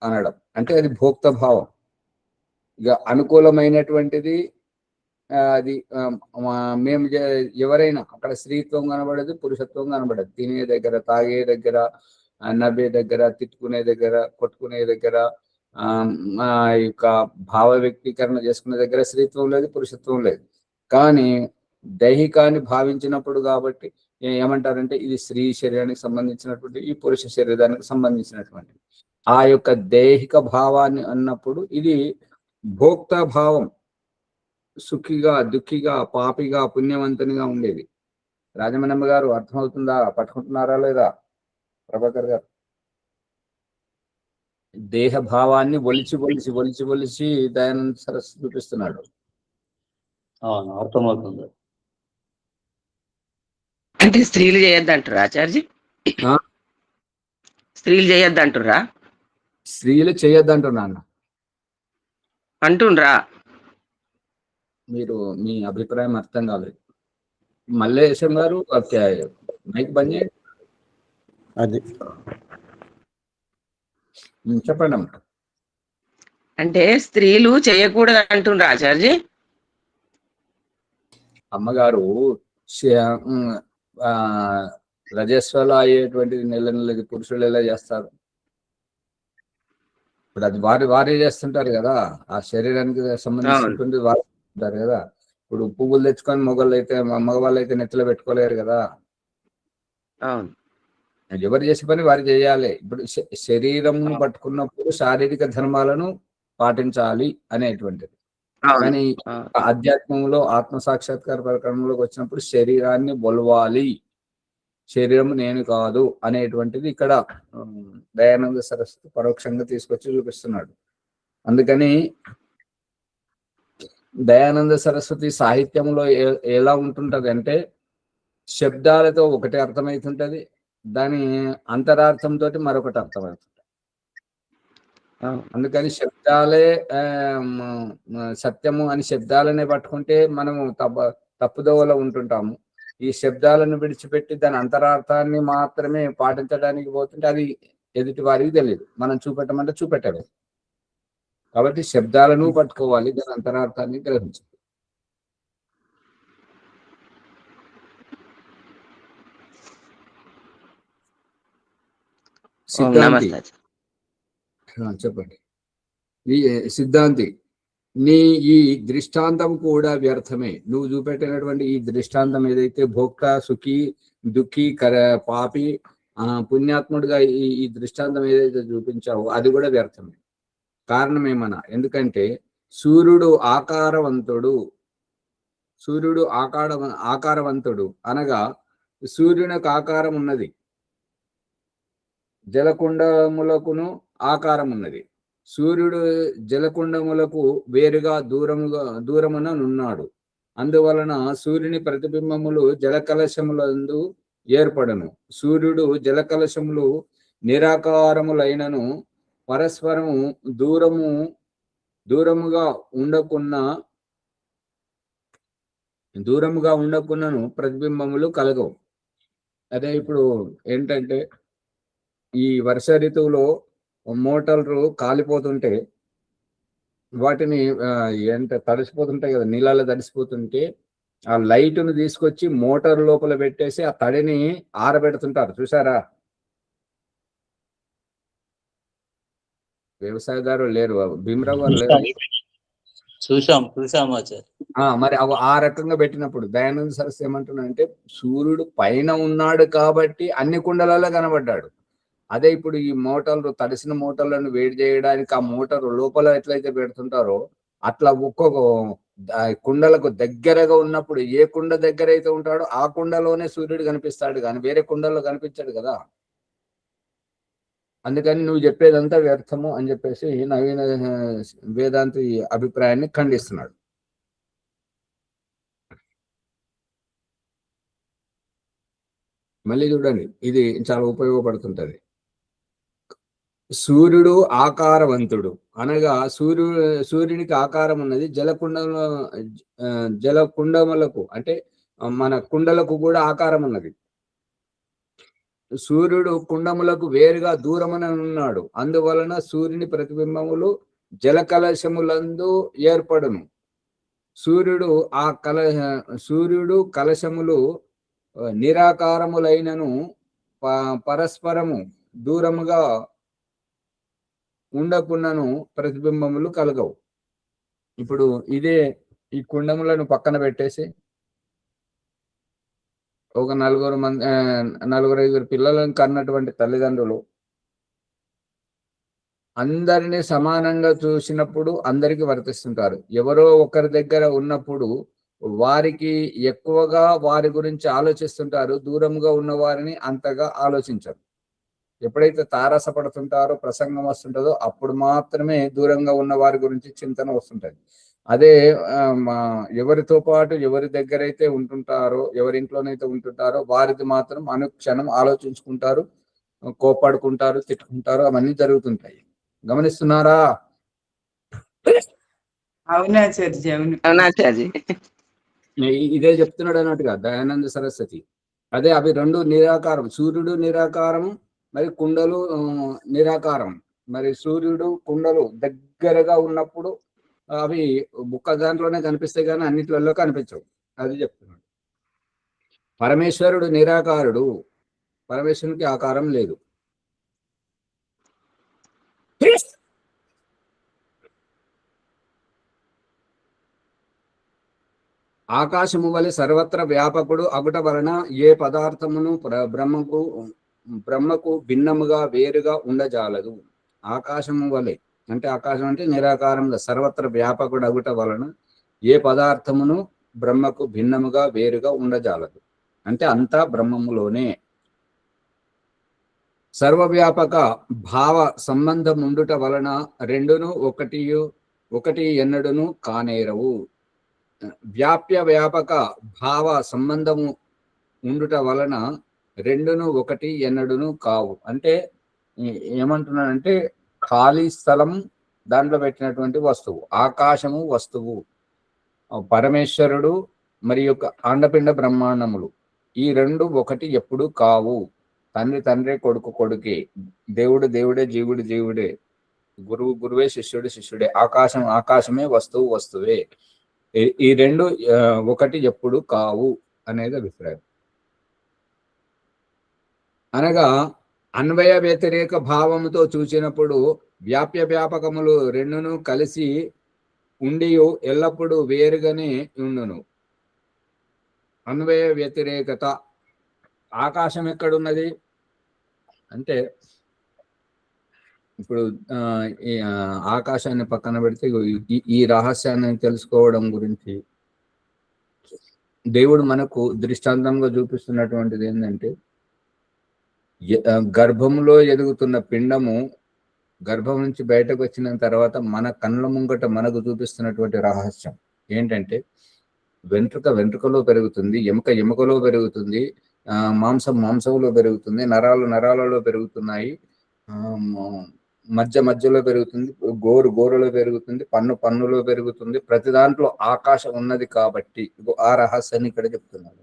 అనడం అంటే అది భోక్త భావం. ఇక అనుకూలమైనటువంటిది అది మేము ఎవరైనా అక్కడ స్త్రీత్వం కనబడదు, పురుషత్వం కనబడదు. తినే దగ్గర, తాగే దగ్గర, నవ్వే దగ్గర, తిట్టుకునే దగ్గర, కొట్టుకునే దగ్గర, యొక్క భావ వ్యక్తీకరణ చేసుకునే దగ్గర స్త్రీత్వం లేదు, పురుషత్వం లేదు. కానీ దైహికాన్ని భావించినప్పుడు కాబట్టి ఏమంటారంటే ఇది స్త్రీ శరీరానికి సంబంధించినటువంటి, ఈ పురుష శరీరానికి సంబంధించినటువంటి ఆ యొక్క దైహిక భావాన్ని అన్నప్పుడు ఇది భోక్త భావం. సుఖిగా, దుఃఖిగా, పాపిగా, పుణ్యవంతునిగా ఉండేది. రాజమణమ్మ గారు అర్థమవుతుందా? పట్టుకుంటున్నారా లేదా ప్రభాకర్ గారు? దేహ భావాన్ని ఒలిచి దయానంద సరస్సు చూపిస్తున్నాడు. అర్థమవుతుంది. అంటే స్త్రీలు చేయొద్దంటారా ఆచార్య? స్త్రీలు చేయొద్దంటురా? స్త్రీలు చేయొద్దంటున్నా అంటుండ్రా? మీరు మీ అభిప్రాయం అర్థం కాలేదు. మల్లేశం గారు మైక్ బంద్ చేయండి. అది చెప్పండి అమ్మ. అంటే స్త్రీలు చేయకూడదు అంటుండ్రా ఆచార్య? అమ్మగారు రజస్వలో అయ్యేటువంటిది నెలది పురుషులు ఎలా చేస్తారు? ఇప్పుడు అది వారే చేస్తుంటారు కదా, ఆ శరీరానికి సంబంధించినటువంటి వారు ఉంటారు కదా. ఇప్పుడు పువ్వులు తెచ్చుకొని మగవాళ్ళు అయితే నెత్తిలో పెట్టుకోలేరు కదా. ఎవరు చేసే పని వారు చేయాలి. ఇప్పుడు శరీరం పట్టుకున్నప్పుడు శారీరక ధర్మాలను పాటించాలి అనేటువంటిది. కానీ ఆధ్యాత్మంలో ఆత్మ సాక్షాత్కార ప్రకరణంలోకి వచ్చినప్పుడు శరీరాన్ని బొలవాలి, శరీరం నేను కాదు అనేటువంటిది ఇక్కడ దయానంద సరస్వతి పరోక్షంగా తీసుకొచ్చి చూపిస్తున్నాడు. అందుకని దయానంద సరస్వతి సాహిత్యంలో ఎలా ఉంటుంటది అంటే శబ్దాలతో ఒకటి అర్థమవుతుంటది, దాని అంతరార్థంతో మరొకటి అర్థమవుతుంది. అందుకని శబ్దాలే సత్యము అని శబ్దాలనే పట్టుకుంటే మనము తప్పుదోవలో ఉంటుంటాము. ఈ శబ్దాలను విడిచిపెట్టి దాని అంతరార్థాన్ని మాత్రమే పాటించడానికి పోతుంటే అది ఎదుటి వారికి తెలియదు. మనం చూపెట్టమంటే చూపెట్టలేదు. కాబట్టి శబ్దాలను పట్టుకోవాలి, దాని అంతరార్థాన్ని గ్రహించాలి. సిద్ధాంతి, చెప్పండి. ఈ సిద్ధాంతి, నీ ఈ దృష్టాంతం కూడా వ్యర్థమే. నువ్వు చూపెట్టినటువంటి ఈ దృష్టాంతం ఏదైతే భోక్త, సుఖి, దుఃఖి, పాపి, పుణ్యాత్ముడిగా ఈ దృష్టాంతం ఏదైతే చూపించావో అది కూడా వ్యర్థమే. కారణం ఏమన్నా, ఎందుకంటే సూర్యుడు ఆకారవంతుడు అనగా సూర్యునికి ఆకారం ఉన్నది, జలకుండములకును ఆకారం ఉన్నది. సూర్యుడు జలకుండములకు వేరుగా దూరమున నున్నాడు. అందువలన సూర్యుని ప్రతిబింబములు జలకలశములందు ఏర్పడను. సూర్యుడు జలకలశములు నిరాకారములైనను పరస్పరము దూరముగా ఉండకున్నను ప్రతిబింబములు కలగవు. అదే ఇప్పుడు ఏంటంటే ఈ వర్ష ఋతువులో మోటార్లు కాలిపోతుంటే వాటిని తడిసిపోతుంటాయి కదా, నీళ్ళలో తడిసిపోతుంటే ఆ లైట్ను తీసుకొచ్చి మోటార్ లోపల పెట్టేసి ఆ తడిని ఆరబెడుతుంటారు, చూసారా? వ్యవసాయదారులు లేరు, భీమరావు గారు లేరు. చూసాం మరి ఆ రకంగా పెట్టినప్పుడు దయానంద సరస్వతి ఏమంటున్నాడంటే సూర్యుడు పైన ఉన్నాడు కాబట్టి అన్ని కుండలలో కనబడ్డాడు. అదే ఇప్పుడు ఈ మోటార్లు, తడిసిన మోటార్లను వేడి చేయడానికి ఆ మోటార్ లోపల ఎట్లయితే పెడుతుంటారో అట్లా ఒక్కొక్క కుండలకు దగ్గరగా ఉన్నప్పుడు ఏ కుండ దగ్గర అయితే ఉంటాడో ఆ కుండలోనే సూర్యుడు కనిపిస్తాడు, కానీ వేరే కుండల్లో కనిపించాడు కదా. అందుకని నువ్వు చెప్పేదంతా వ్యర్థము అని చెప్పేసి నవీన వేదాంతి అభిప్రాయాన్ని ఖండిస్తున్నాడు. మళ్ళీ చూడండి, ఇది చాలా ఉపయోగపడుతుంటది. సూర్యుడు ఆకారవంతుడు అనగా సూర్యునికి ఆకారం ఉన్నది. జలకుండములకు అంటే మన కుండలకు కూడా ఆకారం ఉన్నది. సూర్యుడు కుండములకు వేరుగా దూరమున ఉన్నాడు. అందువలన సూర్యుని ప్రతిబింబములు జలకలశములందు ఏర్పడును. సూర్యుడు కలశములు నిరాకారములైనను పరస్పరము దూరముగా ఉండకున్నను ప్రతిబింబములు కలగవు. ఇప్పుడు ఇదే ఈ కుండములను పక్కన పెట్టేసి ఒక 4-5 పిల్లలను కన్నటువంటి తల్లిదండ్రులు అందరినీ సమానంగా చూసినప్పుడు అందరికీ వర్తిస్తుంటారు. ఎవరో ఒకరి దగ్గర ఉన్నప్పుడు వారికి ఎక్కువగా వారి గురించి ఆలోచిస్తుంటారు, దూరంగా ఉన్న వారిని అంతగా ఆలోచించరు. ఎప్పుడైతే తారసపడుతుంటారో, ప్రసంగం వస్తుంటుందో అప్పుడు మాత్రమే దూరంగా ఉన్న వారి గురించి చింతన వస్తుంటది. అదే ఎవరితో పాటు ఎవరి దగ్గర అయితే ఉంటుంటారో, ఎవరింట్లోనైతే ఉంటుంటారో వారిది మాత్రం అనుక్షణం ఆలోచించుకుంటారు, కోపాడుకుంటారు, తిట్టుకుంటారు, అవన్నీ జరుగుతుంటాయి. గమనిస్తున్నారా? ఇదే చెప్తున్నాడు అన్నట్టుగా దయానంద సరస్వతి. అదే అవి రెండు నిరాకారం, సూర్యుడు నిరాకారం, మరి కుండలు నిరాకారం. మరి సూర్యుడు కుండలు దగ్గరగా ఉన్నప్పుడు అవి ఒక్క దాంట్లోనే కనిపిస్తాయి కానీ అన్నిట్లలో కనిపించవు, అది చెప్తున్నాడు. పరమేశ్వరుడు నిరాకారుడు, పరమేశ్వరునికి ఆకారం లేదు. ఆకాశము వలె సర్వత్ర వ్యాపకుడు అగుట వలన ఏ పదార్థమును బ్రహ్మకు భిన్నముగా వేరుగా ఉండజాలదు. ఆకాశము వలె అంటే ఆకాశం అంటే నిరాకారంగా సర్వత్ర వ్యాపకుడు అగుట వలన ఏ పదార్థమును బ్రహ్మకు భిన్నముగా వేరుగా ఉండజాలదు. అంటే అంతా బ్రహ్మములోనే. సర్వవ్యాపక భావ సంబంధం ఉండుట వలన రెండును ఒకటి ఎన్నడును కానేరవు. వ్యాప్య వ్యాపక భావ సంబంధము ఉండుట వలన రెండును ఒకటి ఎన్నడును కావు. అంటే ఏమంటున్నాడంటే ఖాళీ స్థలం, దాంట్లో పెట్టినటువంటి వస్తువు, ఆకాశము వస్తువు, పరమేశ్వరుడు మరి యొక్క అండపిండ బ్రహ్మాండములు, ఈ రెండు ఒకటి ఎప్పుడు కావు. తండ్రి తండ్రే, కొడుకు కొడుకే, దేవుడు దేవుడే, జీవుడు జీవుడే, గురువు గురువే, శిష్యుడు శిష్యుడే, ఆకాశం ఆకాశమే, వస్తువు వస్తువే. ఈ రెండు ఒకటి ఎప్పుడు కావు అనేది అభిప్రాయం. అనగా అన్వయ వ్యతిరేక భావముతో చూసినప్పుడు వ్యాప్య వ్యాపకములు రెండును కలిసి ఉండి ఎల్లప్పుడూ వేరుగానే ఉండును. అన్వయ వ్యతిరేకత. ఆకాశం ఎక్కడున్నది అంటే ఇప్పుడు ఈ ఆకాశాన్ని పక్కన పెడితే ఈ రహస్యాన్ని తెలుసుకోవడం గురించి దేవుడు మనకు దృష్టాంతంగా చూపిస్తున్నటువంటిది ఏంటంటే, గర్భంలో ఎదుగుతున్న పిండము గర్భం నుంచి బయటకు వచ్చిన తర్వాత మన కళ్ళ ముంగట మనకు చూపిస్తున్నటువంటి రహస్యం ఏంటంటే, వెంట్రుక వెంట్రుకలో పెరుగుతుంది, ఎముక ఎముకలో పెరుగుతుంది, మాంసం మాంసంలో పెరుగుతుంది, నరాలు నరాలలో పెరుగుతున్నాయి, మధ్య మధ్యలో పెరుగుతుంది, గోరు గోరులో పెరుగుతుంది, పన్ను పన్నులో పెరుగుతుంది. ప్రతి దాంట్లో ఆకాశం ఉన్నది కాబట్టి ఆ రహస్యాన్ని ఇక్కడ చెప్తున్నాను.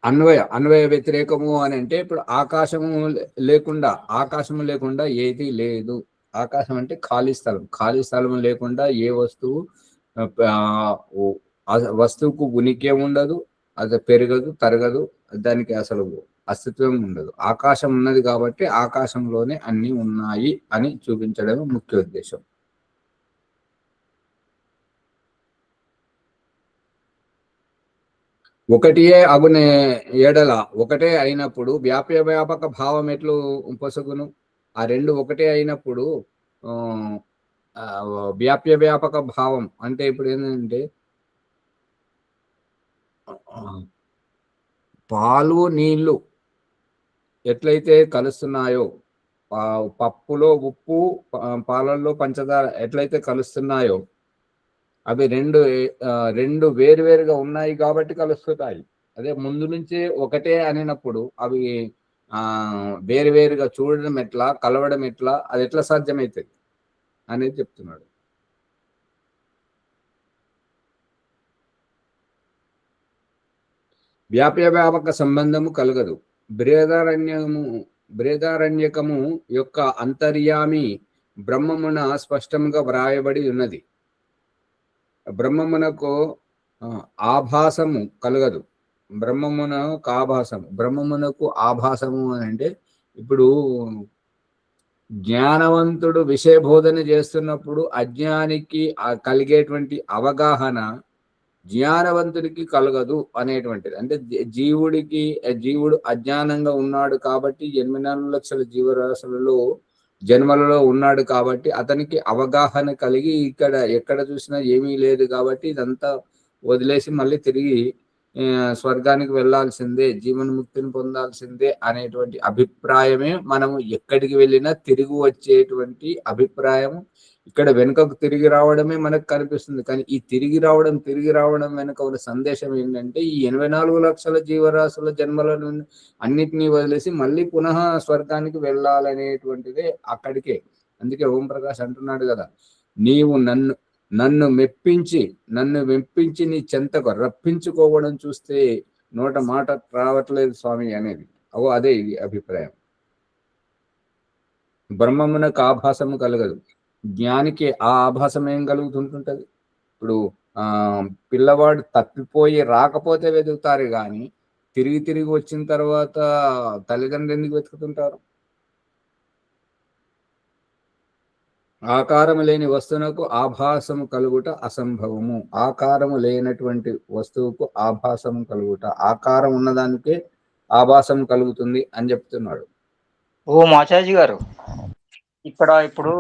అన్వయ వ్యతిరేకము అని అంటే ఇప్పుడు ఆకాశము లేకుండా ఏది లేదు. ఆకాశం అంటే ఖాళీ స్థలం. ఖాళీ స్థలం లేకుండా ఏ వస్తువు వస్తువుకు ఉనికి ఉండదు, అది పెరగదు, తరగదు, దానికి అసలు అస్తిత్వం ఉండదు. ఆకాశం ఉన్నది కాబట్టి ఆకాశంలోనే అన్ని ఉన్నాయి అని చూపించడమే ముఖ్య ఉద్దేశం. ఒకటియే అగునే ఎడల ఒకటే అయినప్పుడు వ్యాప్య వ్యాపక భావం ఎట్లు పొసగును? ఆ రెండు ఒకటే అయినప్పుడు వ్యాప్య వ్యాపక భావం అంటే ఇప్పుడు ఏంటంటే, పాలు నీళ్లు ఎట్లయితే కలుస్తున్నాయో, పప్పులో ఉప్పు, పాలల్లో పంచదార ఎట్లయితే కలుస్తున్నాయో, అవి రెండు వేరువేరుగా ఉన్నాయి కాబట్టి కలుస్తున్నాయి. అదే ముందు నుంచే ఒకటే అనినప్పుడు అవి వేరువేరుగా చూడడం ఎట్లా, కలవడం ఎట్లా, అది ఎట్లా సాధ్యమవుతుంది అనేది చెప్తున్నాడు. వ్యాప్య వ్యాపక సంబంధము కలగదు. బృహదారణ్యకము యొక్క అంతర్యామి బ్రహ్మమున స్పష్టంగా వ్రాయబడి ఉన్నది. బ్రహ్మమునకు ఆభాసము కలగదు. బ్రహ్మమునకు ఆభాసము అని అంటే, ఇప్పుడు జ్ఞానవంతుడు విషయ బోధన చేస్తున్నప్పుడు అజ్ఞానికి కలిగేటువంటి అవగాహన జ్ఞానవంతుడికి కలగదు అనేటువంటిది. అంటే జీవుడు అజ్ఞానంగా ఉన్నాడు కాబట్టి 84 లక్షల జీవరాశులలో జన్మలలో ఉన్నాడు కాబట్టి అతనికి అవగాహన కలిగి ఎక్కడ చూసినా ఏమీ లేదు కాబట్టి ఇదంతా వదిలేసి మళ్ళీ తిరిగి స్వర్గానికి వెళ్లాల్సిందే, జీవన్ముక్తిని పొందాల్సిందే అనేటువంటి అభిప్రాయమే మనము ఎక్కడికి వెళ్ళినా తిరిగి వచ్చేటువంటి అభిప్రాయం. ఇక్కడ వెనుకకు తిరిగి రావడమే మనకు కనిపిస్తుంది. కానీ ఈ తిరిగి రావడం వెనుక ఉన్న సందేశం ఏంటంటే, ఈ 84 లక్షల జీవరాశుల జన్మలను అన్నిటినీ వదిలేసి మళ్ళీ పునః స్వర్గానికి వెళ్ళాలనేటువంటిదే అక్కడికే. అందుకే ఓంప్రకాష్ అంటున్నాడు కదా, నీవు నన్ను మెప్పించి నీ చెంతకు రప్పించుకోవడం చూస్తే నోట మాట రావట్లేదు స్వామి అనేది. అదే ఇది అభిప్రాయం. బ్రహ్మమునకు ఆభాసము కలగదు. జ్ఞానికి ఆ ఆభాసం ఏం కలుగుతుంటుంటది? ఇప్పుడు పిల్లవాడు తప్పిపోయి రాకపోతే వెతుకుతారు కానీ తిరిగి వచ్చిన తర్వాత తల్లిదండ్రులు ఎందుకు వెతుకుతుంటారు? ఆకారము లేని వస్తువునకు ఆభాసము కలుగుట అసంభవము. ఆకారము లేనటువంటి వస్తువుకు ఆభాసము కలుగుట, ఆకారం ఉన్నదానికే ఆభాసం కలుగుతుంది అని చెప్తున్నాడు. ఓ మాచాజీ గారు, ఇక్కడ ఇప్పుడు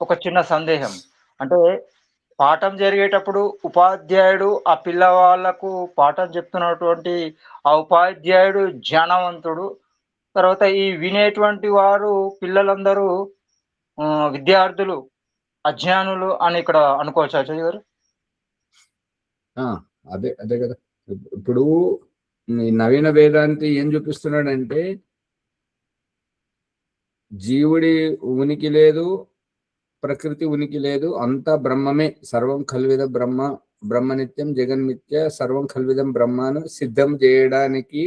ఒక చిన్న సందేహం. అంటే పాఠం జరిగేటప్పుడు ఉపాధ్యాయుడు ఆ పిల్లవాళ్లకు పాఠం చెప్తున్నటువంటి ఆ ఉపాధ్యాయుడు జ్ఞానవంతుడు, తర్వాత ఈ వినేటువంటి వారు పిల్లలందరూ విద్యార్థులు అజ్ఞానులు అని ఇక్కడ అనుకోవచ్చు ఆచార్య గారు? అదే కదా. ఇప్పుడు నవీన వేదాంతి ఏం చూపిస్తున్నాడంటే, జీవుడి ఉనికి లేదు, ప్రకృతి ఉనికి లేదు, అంతా బ్రహ్మమే. సర్వం కల్విద బ్రహ్మ, బ్రహ్మనిత్యం జగన్మిత్య, సర్వం కల్విదం బ్రహ్మను సిద్ధం చేయడానికి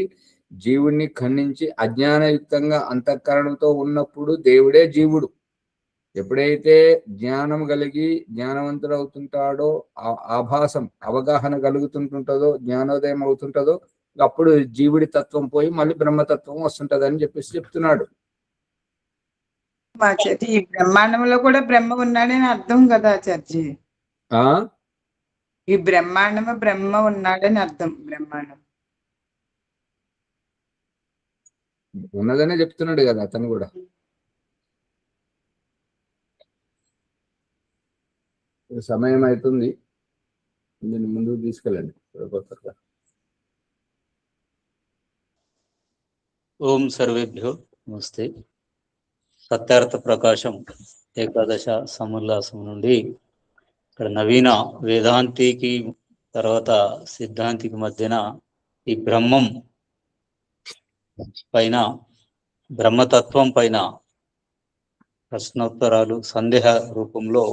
జీవుణ్ణి ఖండించి అజ్ఞానయుక్తంగా అంతఃకరణతో ఉన్నప్పుడు దేవుడే జీవుడు. ఎప్పుడైతే జ్ఞానం కలిగి జ్ఞానవంతుడు అవుతుంటాడో, ఆభాసం అవగాహన కలుగుతుంటుంటుందో, జ్ఞానోదయం అవుతుంటుందో, అప్పుడు జీవుడి తత్వం పోయి మళ్ళీ బ్రహ్మతత్వం వస్తుంటది అని చెప్పేసి చెప్తున్నాడు. ఆచార్య ఈ బ్రహ్మాండంలో కూడా బ్రహ్మ ఉన్నాడని అర్థం కదా ఆచార్య. ఆ ఈ బ్రహ్మాండము బ్రహ్మ ఉన్నాడని అర్థం. బ్రహ్మాండం ఉన్నదనే చెప్తున్నాడు కదా అతను కూడా. సమయం అవుతుంది, దీన్ని ముందుకు తీసుకెళ్ళండి. ఓం సర్వేభ్యో నమస్తే. సత్యార్థ ప్రకాశం ఏకాదశ సముల్లాసం నుండి ఇక్కడ నవీన వేదాంతికి తర్వాత సిద్ధాంతికి మధ్యన ఈ బ్రహ్మం పైన, బ్రహ్మతత్వం పైన ప్రశ్నోత్తరాలు సందేహ రూపంలో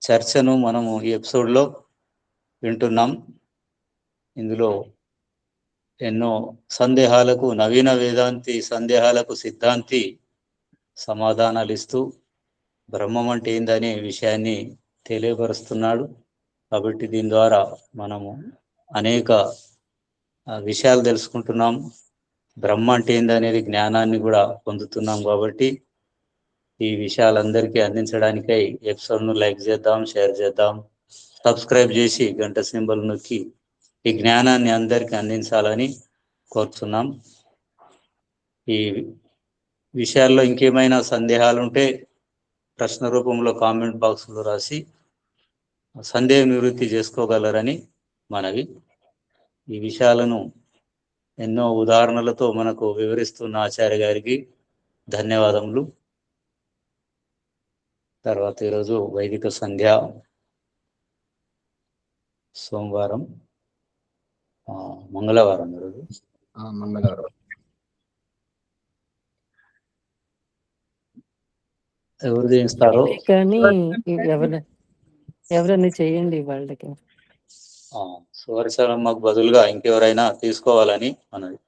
చర్చను మనము ఈ ఎపిసోడ్లో వింటున్నాం. ఇందులో ఎన్నో సందేహాలకు నవీన వేదాంతి సందేహాలకు సిద్ధాంతి సమాధానాలు ఇస్తూ బ్రహ్మం అంటే ఏందనే విషయాన్ని తెలియపరుస్తున్నాడు. కాబట్టి దీని ద్వారా మనము అనేక విషయాలు తెలుసుకుంటున్నాం. బ్రహ్మ అంటే ఏందనేది జ్ఞానాన్ని కూడా పొందుతున్నాం. కాబట్టి ఈ విషయాలందరికీ అందించడానికై ఎపిసోడ్ను లైక్ చేద్దాం, షేర్ చేద్దాం, సబ్స్క్రైబ్ చేసి గంట సింబల్ నొక్కి ఈ జ్ఞానాన్ని అందరికీ అందించాలని కోరుతున్నాం. ఈ విషయాల్లో ఇంకేమైనా సందేహాలు ఉంటే ప్రశ్న రూపంలో కామెంట్ బాక్స్లో రాసి సందేహ నివృత్తి చేసుకోగలరని మనవి. ఈ విషయాలను ఎన్నో ఉదాహరణలతో మనకు వివరిస్తున్న ఆచార్య గారికి ధన్యవాదములు. తర్వాత ఈరోజు వైదిక సంధ్య సోమవారం, మంగళవారం. ఈరోజు మంగళవారం. ఎవరు చేయిస్తారో కానీ ఎవరైనా చేయండి వాళ్ళకి. సువర్చలమ్మకు బదులుగా ఇంకెవరైనా తీసుకోవాలని మనది.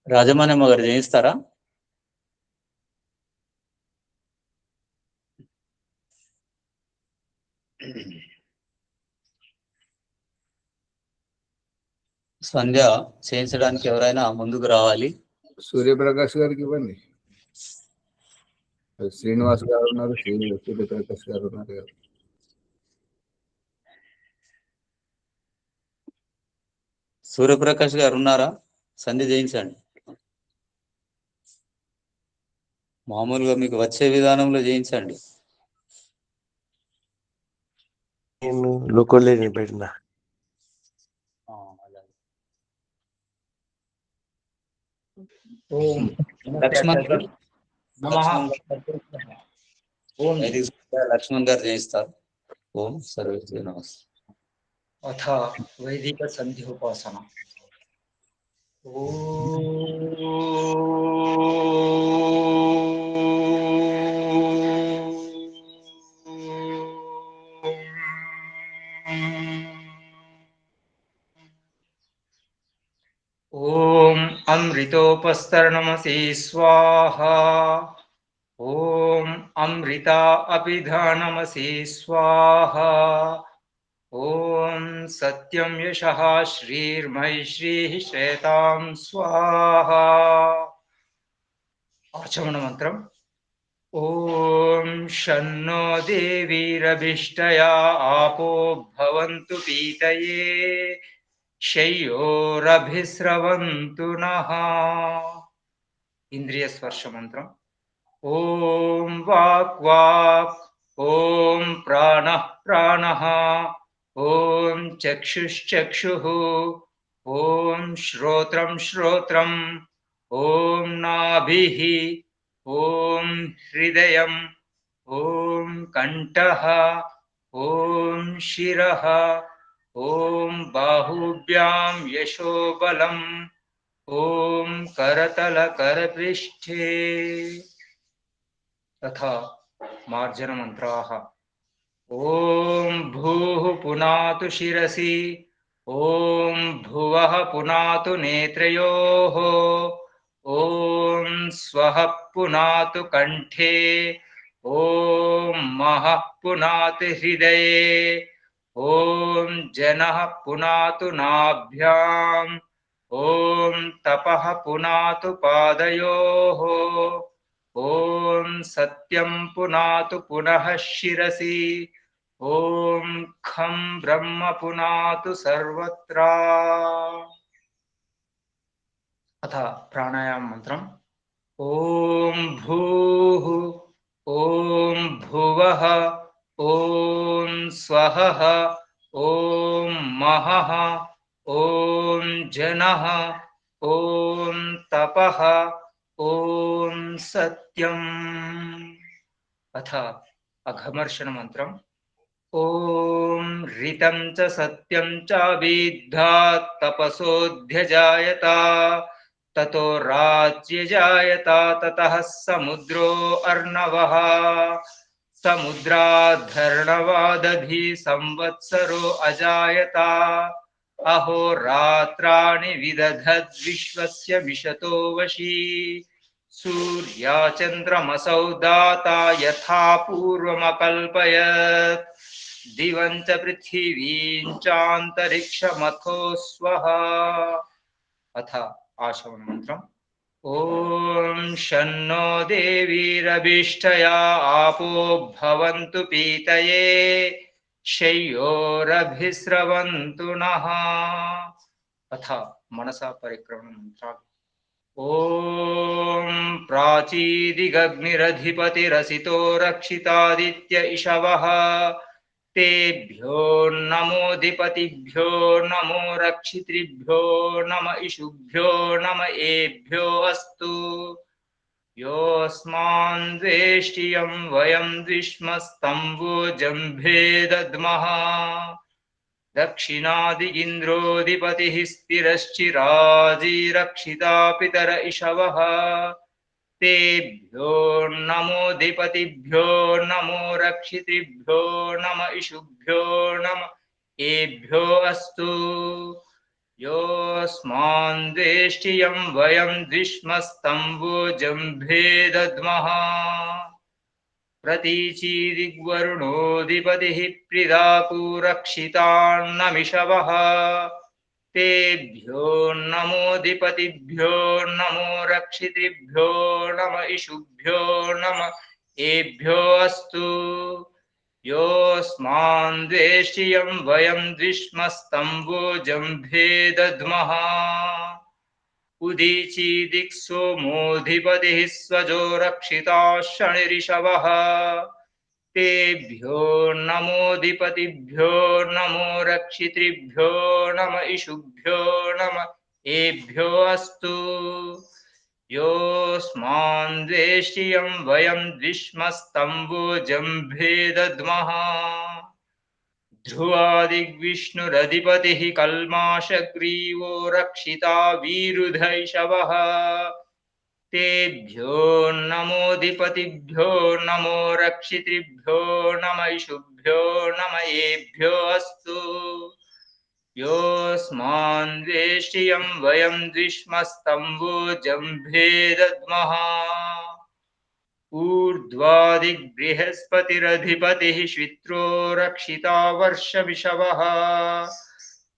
రాజమానమ్మ గారు చేయిస్తారా? సంధ్య చేయించడానికి ఎవరైనా ముందుకు రావాలి. సూర్యప్రకాష్ గారికి ఇవ్వండి. శ్రీనివాస్ గారు ఉన్నారు, సూర్యప్రకాష్ గారు ఉన్నారు కదా. సూర్యప్రకాష్ గారు ఉన్నారా? సంధ్య చేయించండి. మామూలుగా మీకు వచ్చే విధానంలో చేయించండి. నేను లోకల్ని పెట్టినా. ఓం లక్ష్మణ్ ఓం లక్ష్మణ్ గారు చేయిస్తారు. ఓం సర్వే నమస్తే. అథ వైదిక సంధ్యోపాసన. ఓం అమృతోపస్తరణమసి స్వాహా. ఓం అమృత అభిధానమసి స్వాహా. ఓం సత్యం యశః శ్రీర్మైశ్రీః శ్రేతాం స్వాహా. ఆచమన మంత్రం. ఓం షన్నో దేవీరభిష్టయా ఆపో భవంతు పీతయే శయ్యోరభిస్రవంతు నః. ఇంద్రియ స్పర్శ మంత్రం. ఓం వాక్ వాక్, ఓం ప్రాణః ప్రాణః, ఓం చక్షుశ్చక్షుః, ఓం శ్రోత్రం శ్రోత్రం, ఓం నాభిః, ఓం హృదయం, ఓం కంఠః, ఓం శిరః, ఓం బాహుభ్యాం యశోబలం, ఓం కరతల కరపృష్ఠే. तथा मार्जनमन्त्राः। ॐ भूः पुनातु शिरसि, ॐ भुवः पुनातु नेत्रयोः, ॐ स्वः पुनातु कण्ठे, ॐ महः पुनातु हृदये, ॐ जनः पुनातु नाभ्याम्, ॐ तपः पुनातु पादयोः, ॐ सत्यं पुनातु पुनः शिरसि, ॐ खं ब्रह्म पुनातु सर्वत्र। अथ प्राणायाम मन्त्रम्। ॐ भूः, ॐ भुवः, ॐ स्वः, ॐ महः, ॐ जनः, ॐ तपः, ॐ सत्यम्। अथ अघमर्षण मन्त्रम्। ॐ ऋतं च सत्यं च विद्धात् तपसोऽध्यजायत, ततो राज्यजायत, ततः समुद्रो अर्णवः, समुद्राद्धर्णवादधि संवत्सरो अजायत, अहोरात्राणि विदधद्विश्वस्य विशतो वशी, सूर्याचन्द्रमसौ दाता यथा पूर्वमकल्पयत्, दिवं च पृथिवीं चान्तरिक्षमथो स्वः। अथ आशमन मन्त्रम्। ॐ शन्नो देवीरभिष्टया आपो भवन्तु पीतये, शय्योरभिस्रवन्तु नः। अथ मनसा परिक्रमण मन्त्रः। ॐ प्राचीदिगग्निरधिपतिरसितो रक्षितादित्य इषवः, तेभ्यो नमोऽधिपतिभ्यो नमो रक्षितृभ्यो नम इषुभ्यो नम एभ्यो अस्तु। योऽस्मान् वेष्टियं वयं द्विष्मस्तम्भो जम्भे दद्मः, दक्षिणादिगिन्द्रोऽधिपतिः स्थिरश्चिराजिरक्षिता पितर इषवः, तेभ्यो नमोऽधिपतिभ्यो नमो रक्षितृभ्यो नम इषुभ्यो नम एभ्यो अस्तु। योऽस्मान् वेष्टियं वयं द्विष्मस्तम्भो जम्भे दद्मः, प्रतीचीदिग्वरुणोऽधिपतिः प्रिदापूरक्षितान्नमिषवः, तेभ्यो नमोऽधिपतिभ्यो नमो रक्षितृभ्यो नम इषुभ्यो नम एभ्यो अस्तु। योऽस्मान् वेष्टियं वयं द्विष्मस्तम्भो जम्भे दद्मः, उदीचीदिक्सोमोऽधिपतिः स्वजो रक्षिताः शनिरिषवः, तेभ्यो नमोऽधिपतिभ्यो नमो रक्षितृभ्यो नम इषुभ्यो नम एभ्यो अस्तु। योऽस्मान् वेष्टियं वयं द्विष्मस्तम्भो जम्भे दद्मः, ध्रुवादिग्विष्णुरधिपतिः कल्माषग्रीवो रक्षिता वीरुधैषवः, तेभ्यो नमोऽधिपतिभ्यो नमो रक्षितृभ्यो नम इषुभ्यो नम एभ्यो अस्तु। योऽस्मान् वेष्टियं वयं द्विष्मस्तम्भो जम्भे दद्मः, ऊर्ध्वादिबृहस्पतिरधिपतिः श्वित्रो रक्षिता वर्षविषवः,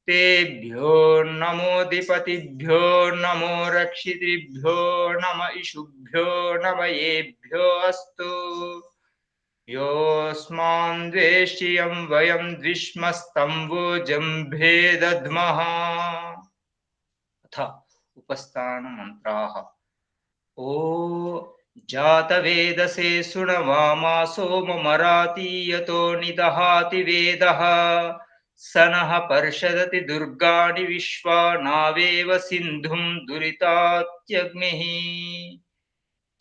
तेभ्यो नमोऽधिपतिभ्यो नमो रक्षितृभ्यो नम इषुभ्यो नम एभ्यो अस्तु। योऽस्मान् वेष्टियं वयं द्विष्मस्तम्भो जम्भे दद्मः। अथ उपस्थान मन्त्राः। ओ जातवेदसे शृण्वामा सोममरातीयतो निदहाति वेदः, स नः पर्षदति दुर्गाणि विश्वा नावेव सिन्धुं दुरितात्यग्निः।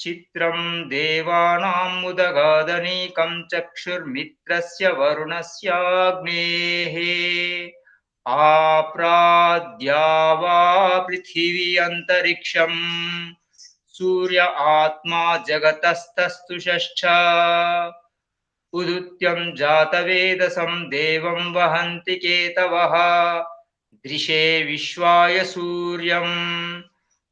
चित्रं देवानां मुदगादनीकं चक्षुर्मित्रस्य वरुणस्याग्नेः, आप्राद्या वा पृथिवी अन्तरिक्षं सूर्य आत्मा जगतस्तस्तुषश्च उदुत्यं जातवेदसं देवं वहन्ति केतवः दृशे विश्वाय सूर्यम्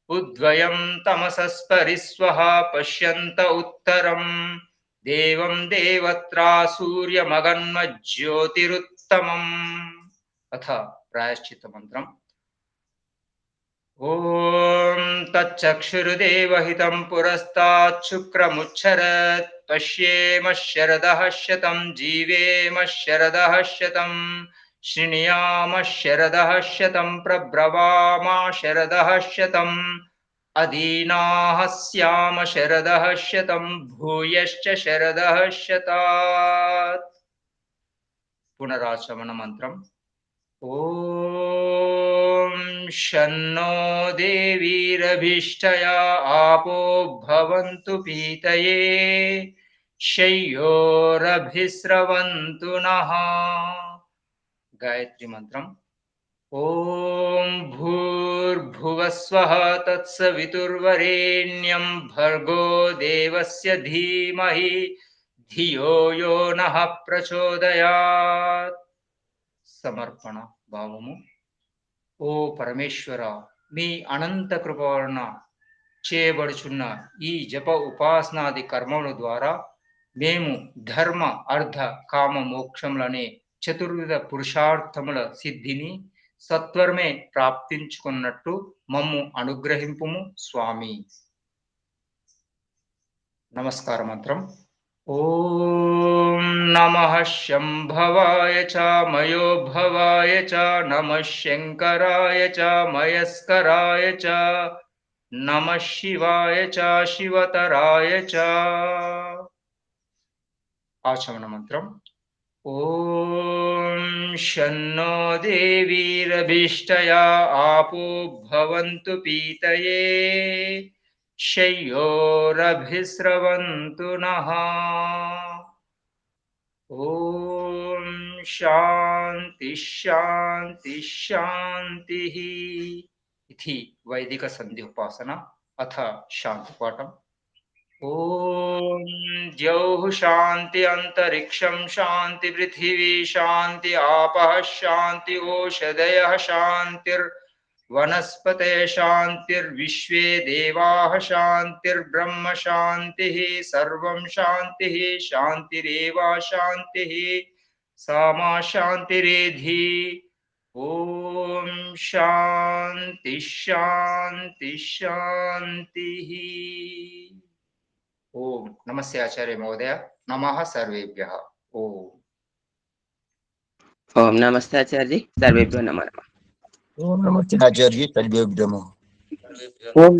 उद्वयं तमसस्परिस्वः पश्यन्त उत्तरं देवं देवत्रा सूर्यमगन्मज्योतिरुत्तमम्। अथ प्रायश्चित्त मंत्रम्। ॐ तच्चक्षुर्देवहितं पुरस्तात् शुक्रमुच्छरत् पश्येम शरदः शतं जीवेम शरदः शतं शृणुयाम शरदः शतं प्रब्रवाम शरदः शतम् अदीनाः स्याम शरदः शतं भूयश्च शरदः शतात्। पुनराचमन मंत्रम्। ॐ शन्नो देवीरभीष्टया आपो भवन्तु पीतये शय्योरभिस्रवन्तु नः। गायत्री मंत्रम्। ॐ भूर्भुवस्वः तत्सवितुर्वरेण्यं भर्गो देवस्य धीमहि धियो यो नः प्रचोदयात्। సమర్పణ భావము। ఓ పరమేశ్వర, మీ అనంత కృప వలన చేయబడుచున్న ఈ జప ఉపాసనాది కర్మల ద్వారా మేము ధర్మ అర్థ కామ మోక్షములనే చతుర్విధ పురుషార్థముల సిద్ధిని సత్వరమే ప్రాప్తించుకున్నట్టు మమ్ము అనుగ్రహింపుము స్వామి। నమస్కార మంత్రం। ఓం నమః శంభవాయ చ మయోభవాయ చ నమః శంకరాయ చ మయస్కరాయ చ నమః శివాయ చ శివతరాయ చ। ఆచమన మంత్రం। ఓం శన్నో దేవీరభీష్టయా ఆపో భవంతు పీతయే शय्योरभिस्रवन्तु नः। ॐ शान्ति शान्ति शान्तिः। इति वैदिक संधि उपासना। अथ शांति पाठम्। ॐ द्यौः शान्ति अन्तरिक्षं शान्ति पृथिवी शान्ति आपः शान्ति ओषधयः शान्तिर्वनस्पतयः शान्तिर्विश्वे देवाः शान्तिर्ब्रह्म शान्तिः सर्वं शान्तिः शान्तिरेव शान्तिः सामा शान्तिरेधि। ॐ शान्ति शान्ति शान्तिः। ओम नमस्ते आचार्य महोदय। नमः सर्वेभ्यः। ओम ओम नमस्ते आचार्य, सर्वेभ्यो नमः। ओम नमस्ते आचार्य, सर्वेभ्यो नमः। सर्वेभ्यः। ఓం